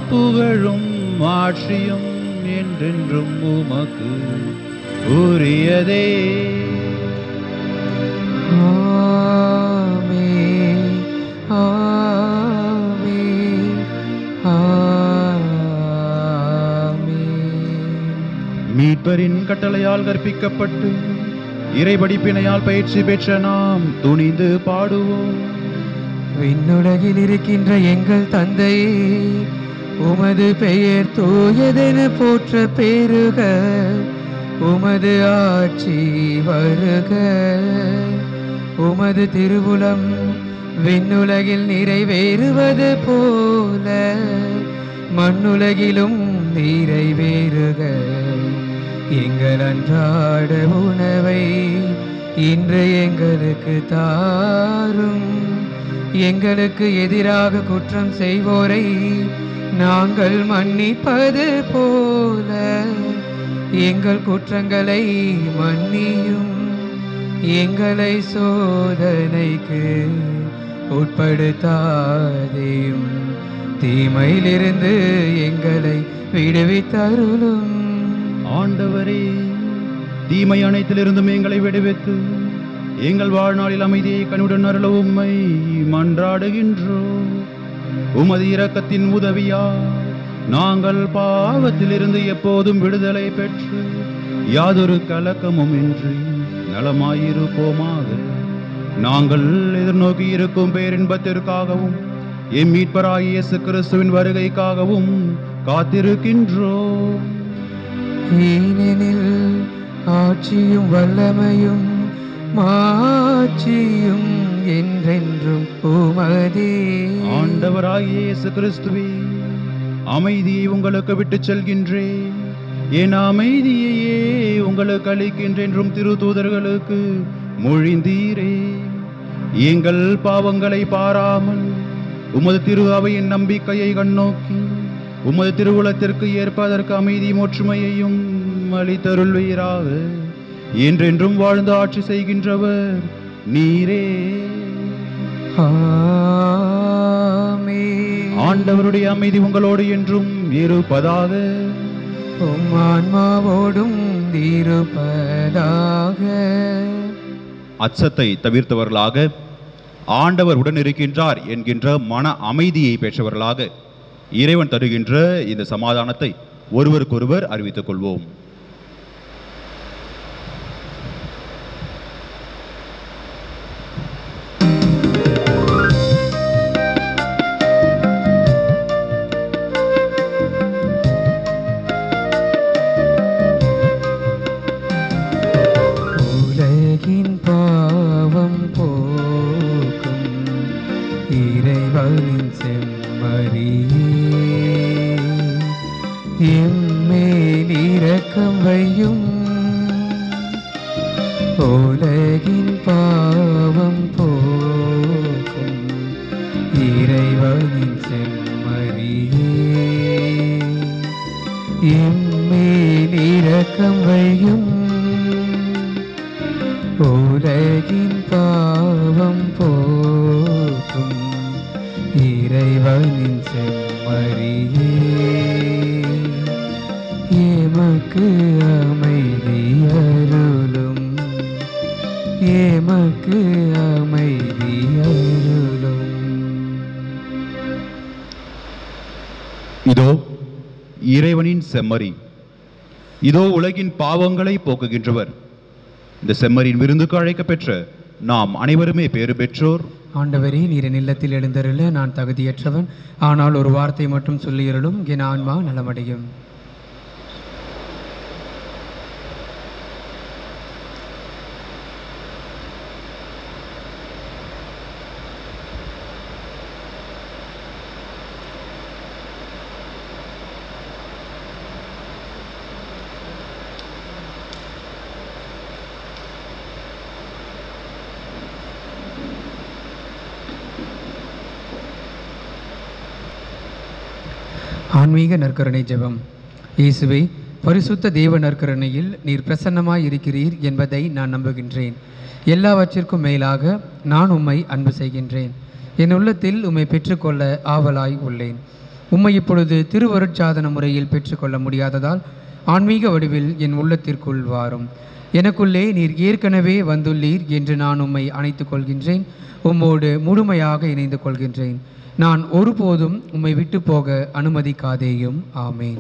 புகழும் ஆட்சியும் என்றென்றும் உமக்கு உரியதே. ஆமென், ஆமென், ஆமென். மீட்பரின் கட்டளையால் கற்பிக்கப்பட்டு இறைபடிப்பினையால் பயிற்சி பெற்ற நாம் துணிந்து பாடுவோம். விண்ணுலகில் இருக்கின்ற எங்கள் தந்தையே, உமது பெயர் தூயதென போற்ற பெருக, உமது ஆட்சி வருக, உமது திருவுளம் விண்ணுலகில் நிறைவேறுவது போல மண்ணுலகிலும் நிறைவேறுக. எங்கள் அன்றாட உணவை இன்று எங்களுக்கு தாரும். எங்களுக்கு எதிராக குற்றம் செய்வோரை நாங்கள் மன்னிப்பது போல எங்கள் குற்றங்களை மன்னியும். எங்களை சோதனைக்கு உட்படுத்தாதேயும், தீமையிலிருந்து எங்களை விடுவித்தருளும். ஆண்டவரே, தீமை அனைத்திலிருந்தும் எங்களை விடுவித்து எங்கள் வாழ்நாளில் அமைதியை கனிவுடன் அருள உம்மை மன்றாடுகின்றோம். உமது இரக்கத்தின் உதவியால் நாங்கள் பாவத்திலிருந்து எப்போதும் விடுதலை பெற்று யாதொரு கலக்கமும் இன்றி நலமாயிருப்போமாக. நாங்கள் எதிர்நோக்கி இருக்கும் பேரின்பத்திற்காகவும் எம் மீட்பராகிய இயேசு கிறிஸ்துவின் வருகைக்காகவும் காத்திருக்கின்றோம். ஏனெனில் ஆட்சியும் வல்லமையும் மாட்சியும் என்றென்றும் உமதே. ஆண்டவராகிய இயேசு கிறிஸ்துவே, அமைதியை உங்களுக்கு விட்டுச் செல்கின்றேன், என் அமைதியையே உங்களுக்கு அளிக்கின்றென்றும் திருத்தூதர்களுக்கு மொழிந்தீரே. எங்கள் பாவங்களை பாராமல் உமது திரு அவையின் நம்பிக்கையை கண்ணோக்கி உமது திருவுளத்திற்கு ஏற்பதற்கு அமைதியும் ஒற்றுமையையும் அளித்தருள்வீராக. என்றென்றும் வாழ்ந்து ஆட்சி செய்கின்றவர் நீரே. ஆமென். ஆண்டவருடைய அமைதி உங்களோடு என்றும் இருப்பதாக. உம் ஆன்மாவோடும் இருப்பதாக. அச்சத்தை தவிர்த்தவர்களாக, ஆண்டவர் உடன் இருக்கின்றார் என்கின்ற மன அமைதியை பெற்றவர்களாக இறைவன் தருகின்ற இந்த சமாதானத்தை ஒருவருக்கொருவர் அறிவித்துக் கொள்வோம். உலகின் பாவம் போக்கும் இறைவனின் செம்மறியே, எம்மேல் இரக்கம் வையும். உலகின் பாவம் போக்கும் இறைவனின் செம்மறியே, எம்மேல் இரக்கம் வையும். உலகின் பாவம் போக்கும் இறைவனின் செம்மறியே, எமக்கு அமைதி அருளும், எமக்கு அமைதி அருளும். இறைவனின் செம்மறி, இதோ உலகின் பாவங்களை போக்குகின்றவர். இந்த செம்மறியின் விருந்துக்கு அழைக்கப் பெற்ற நாம் அனைவருமே பேறு பெற்றோர். ஆண்டவரே, நீர் என் இல்லத்தில் எழுந்தருள நான் தகுதியற்றவன். ஆனால் ஒரு வார்த்தை மட்டும் சொல்லியருளும், என் ஆன்மா நலமடையும். ஆன்மீக நற்கருணை ஜெபம். இயேசுவே, பரிசுத்த தேவ நற்கருணையில் நீர் பிரசன்னமாய் இருக்கிறீர் என்பதை நான் நம்புகின்றேன். எல்லாவற்றிற்கும் மேலாக நான் உம்மை அன்பு செய்கின்றேன். என் உள்ளத்தில் உம்மை பெற்றுக்கொள்ள ஆவலாய் உள்ளேன். உம்மை இப்பொழுது திருவருட்சாதன முறையில் பெற்றுக்கொள்ள முடியாததால் ஆன்மீக வடிவில் என் உள்ளத்திற்குள் வாரும். எனக்குள்ளே நீர் ஏற்கனவே வந்துள்ளீர் என்று நான் உம்மை அணைத்துக் கொள்கின்றேன். உம்மோடு முழுமையாக இணைந்து கொள்கின்றேன். நான் ஒருபோதும் உம்மை விட்டு போக அனுமதிக்காதேயும். ஆமேன்.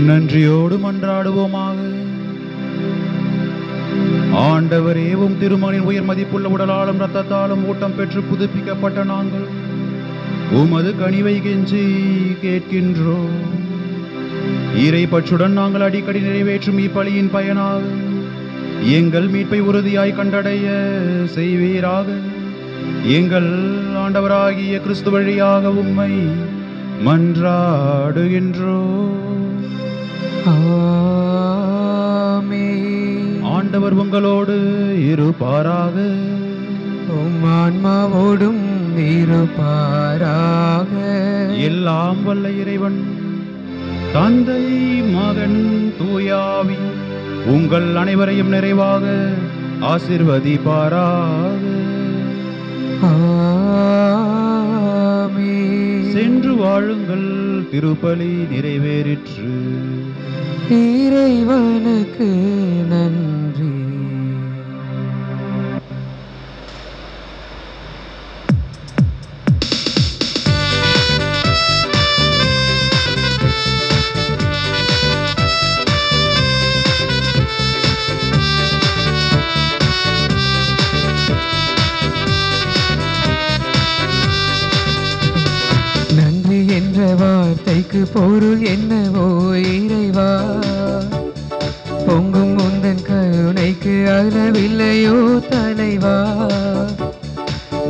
நன்றியோடு மன்றாடுவோமாக. ஆண்டவரே, உம் திருமகனின் உயர் மதிப்புள்ள உடலாலும் இரத்தத்தாலும் ஊட்டம் பெற்று புதுப்பிக்கப்பட்ட நாங்கள் உமது கனிவை கெஞ்சி கேட்கின்றோம். இறை பற்றுடன் நாங்கள் அடிக்கடி நிறைவேற்றும் இப்பலியின் பயனாக எங்கள் மீட்பை உறுதியாய் கண்டடைய செய்வீராக. எங்கள் ஆண்டவராகிய கிறிஸ்து வழியாக உம்மை மன்றாடுகின்றோம். ஆமென். ஆண்டவர் உங்களோடு இருப்பாராக. உம் ஆன்மாவோடும் இருப்பாராக. எல்லாம் வல்ல இறைவன் தந்தை, மகன், தூயாவி உங்கள் அனைவரையும் நிறைவாக ஆசீர்வதிப்பாராக. ஆமென். சென்று வாழுங்கள், திருப்பலி நிறைவேறிற்று. இறைவனுக்கு நன்றி. என்ற வார்த்தைக்கு பொருள் என்னவோ இறைவா, பொங்கும் உந்தன் கருணைக்கு அளவில்லையோ தலைவா.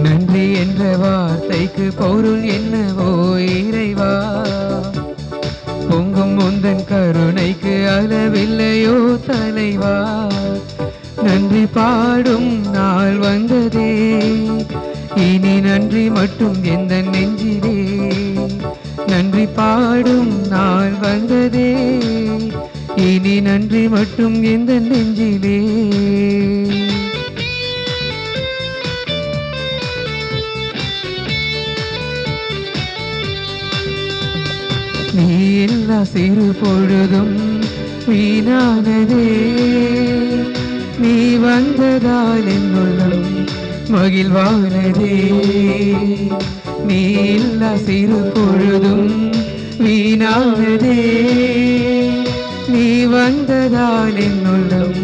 நன்றி என்ற வார்த்தைக்கு பொருள் என்னவோ இறைவா, பொங்கும் உந்தன் கருணைக்கு அளவில்லையோ தலைவா. நன்றி பாடும் நாள் வந்ததே, இனி நன்றி மட்டும் எந்த நெஞ்சிலே. நன்றி பாடும் நாள் வந்ததே, இனி நன்றி மட்டும் எந்த நெஞ்சிலே. நீ எல்லா சிறு பொழுதும் வீணானதே, நீ வந்ததால் என் உள்ளம் மகிழ்வானதே. நீ இல்லா சிறு பொழுதும் வீணானதே, நீ வந்ததால் என் உள்ளம்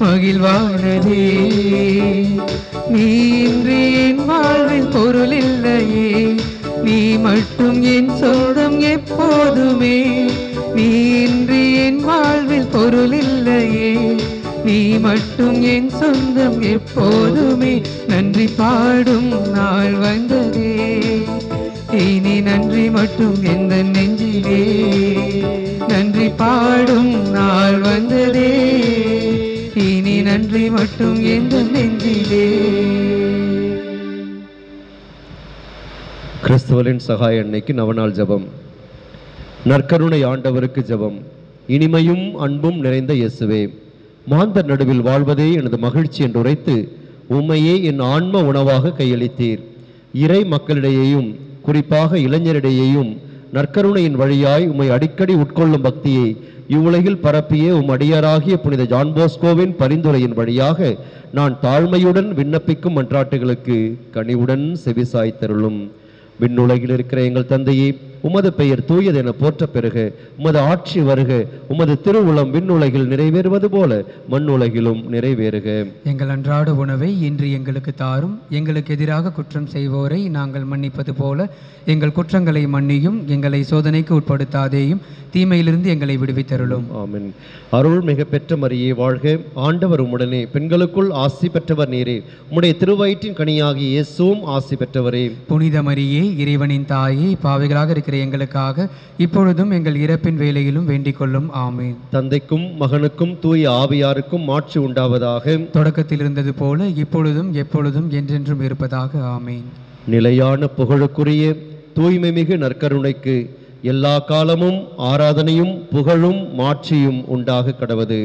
மகிழ்வானதே. நீ இன்றி என் வாழ்வில் பொருள் இல்லையே, நீ மட்டும் என் சொந்தம் எப்போதுமே. நீ இன்றி என் வாழ்வில் பொருள் இல்லையே, நீ மட்டும் என் சொந்தம் எப்போதுமே. நன்றி பாடும் நாள் வந்ததே, இனி நன்றி மட்டும் எந்த நெஞ்சிலே. நன்றி பாடும் நாள் வந்ததே, இனி நன்றி மட்டும் எந்த நெஞ்சிலே. கிறிஸ்துவலின் சகாய அன்னைக்கு நவநாள் ஜெபம். நற்கருணை ஆண்டவருக்கு ஜெபம். இனிமையும் அன்பும் நிறைந்த இயேசுவே, மாந்தர் நடுவில் வாழ்வதே எனது மகிழ்ச்சி என்று உரைத்து உம்மையே என் ஆன்ம உணவாக கையளித்தீர். இறை மக்களிடையேயும் குறிப்பாக இளைஞரிடையேயும் நற்கருணையின் வழியாய் உம்மை அடிக்கடி உட்கொள்ளும் பக்தியை இவ்வுலகில் பரப்பிய உம் அடியாராகிய புனித ஜான் போஸ்கோவின் பரிந்துரையின் வழியாக நான் தாழ்மையுடன் விண்ணப்பிக்கும் மன்றாட்டுகளுக்கு கனிவுடன் செவிசாய்த்தருளும். விண்ணுலகில் இருக்கிற எங்கள் தந்தையே, உமது பெயர் தூயது என போற்ற பெறுக. உமது ஆட்சி வருக. உமது திருவுளம் விண்ணுலகில் நிறைவேறுவது போல மண்ணுலகிலும் நிறைவேறுக. எங்கள் அன்றாட உணவை இன்று எங்களுக்கு தாரும். எங்களுக்கு எதிராக குற்றம் செய்வோரை நாங்கள் மன்னிப்பது போல எங்கள் குற்றங்களை மன்னியும். எங்களை சோதனைக்கு உட்படுத்தாதேயும், தீமையிலிருந்து எங்களை விடுவித்தருளும். ஆமென். அருள் மிக பெற்ற மரியே வாழ்க. ஆண்டவர் உம்முடனே, பெண்களுக்குள் ஆசி பெற்றவர் நீரே. உம்முடைய திருவயிற்றின் கனியாகிய இயேசுவும் ஆசி பெற்றவரே. புனித மரியே, இறைவனின் தாயே, பாவிகளாக இருக்கிற எங்களுக்காக இப்பொழுதும் எங்கள் இறப்பின் வேளையிலும் வேண்டிக் கொள்ளும். ஆமேன். தந்தைக்கும் மகனுக்கும் தூய ஆவியாருக்கும் மாட்சி உண்டாவதாக. தொடக்கத்தில் இருந்தது போல இப்பொழுதும் எப்பொழுதும் என்றென்றும் இருப்பதாக. ஆமேன். நிலையான புகழுக்குரிய தூய்மை மிகு நற்கருணைக்கு எல்லா காலமும் ஆராதனையும் புகழும் மாட்சியும் உண்டாக கடவது.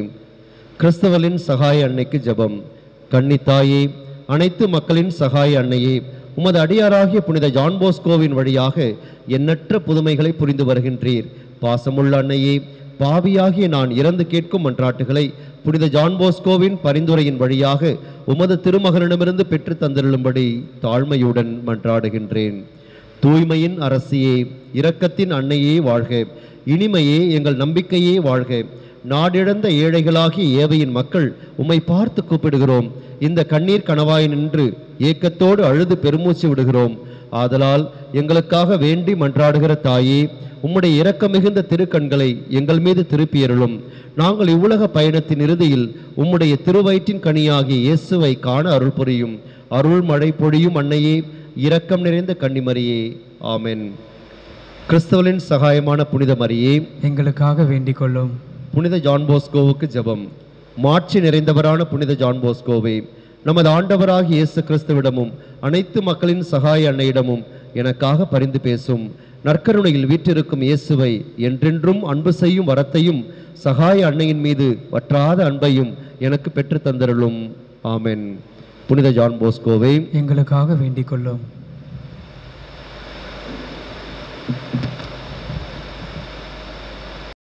கிறிஸ்தவலின் சகாய அன்னைக்கு ஜெபம். கன்னித்தாயே, அனைத்து மக்களின் சகாய அன்னையே, உமது அடியாராகிய புனித ஜான் போஸ்கோவின் வழியாக எண்ணற்ற புதுமைகளை புரிந்து வருகின்றீர். பாசமுள்ள அன்னையே, பாவியாகிய நான் இறந்து கேட்கும் மன்றாட்டுகளை புனித ஜான் போஸ்கோவின் பரிந்துரையின் வழியாக உமது திருமகனிடமிருந்து பெற்று தந்திருளும்படி தாழ்மையுடன் மன்றாடுகின்றேன். தூய்மையின் அரசியே, இரக்கத்தின் அன்னையே வாழ்க. இனிமையே, எங்கள் நம்பிக்கையே வாழ்க. நாடிழந்த ஏழைகளாகிய ஏவையின் மக்கள் உம்மை பார்த்து கூப்பிடுகிறோம். இந்த கண்ணீர் கணவாய் நின்று ஏக்கத்தோடு அழுது பெருமூச்சு விடுகிறோம். ஆதலால் எங்களுக்காக வேண்டி மன்றாடுகிற தாயே, உம்முடைய இரக்கம் மிகுந்த திருக்கண்களை எங்கள் மீது திருப்பியருளும். நாங்கள் இவ்வுலக பயணத்தின் இறுதியில் உம்முடைய திருவயிற்றின் கனியாகிய இயேசுவை காண அருள் புரியும். அருள் மழை பொழியும் அன்னையே, இரக்கம் நிறைந்த கன்னிமரியே. ஆமென். கிறிஸ்தவலின் சகாயமான புனித மரியே, எங்களுக்காக வேண்டிக் கொள்ளும். புனித ஜான் போஸ்கோவுக்கு ஜெபம். மாட்சி நிறைந்தவரான புனித ஜான் போஸ்கோவே, நமது ஆண்டவராகிய இயேசு கிறிஸ்துவிடமும் அனைத்து மக்களின் சகாய அன்னையிடமும் எனக்காக பரிந்து பேசும். நற்கருணையில் வீற்றிருக்கும் இயேசுவை என்றென்றும் அன்பு செய்யும் வரத்தையும் சகாய அன்னையின் மீது வற்றாத அன்பையும் எனக்கு பெற்று தந்தருளும். ஆமென். புனித ஜான் போஸ்கோவே, எங்களுக்காக வேண்டிக் கொள்ளும்.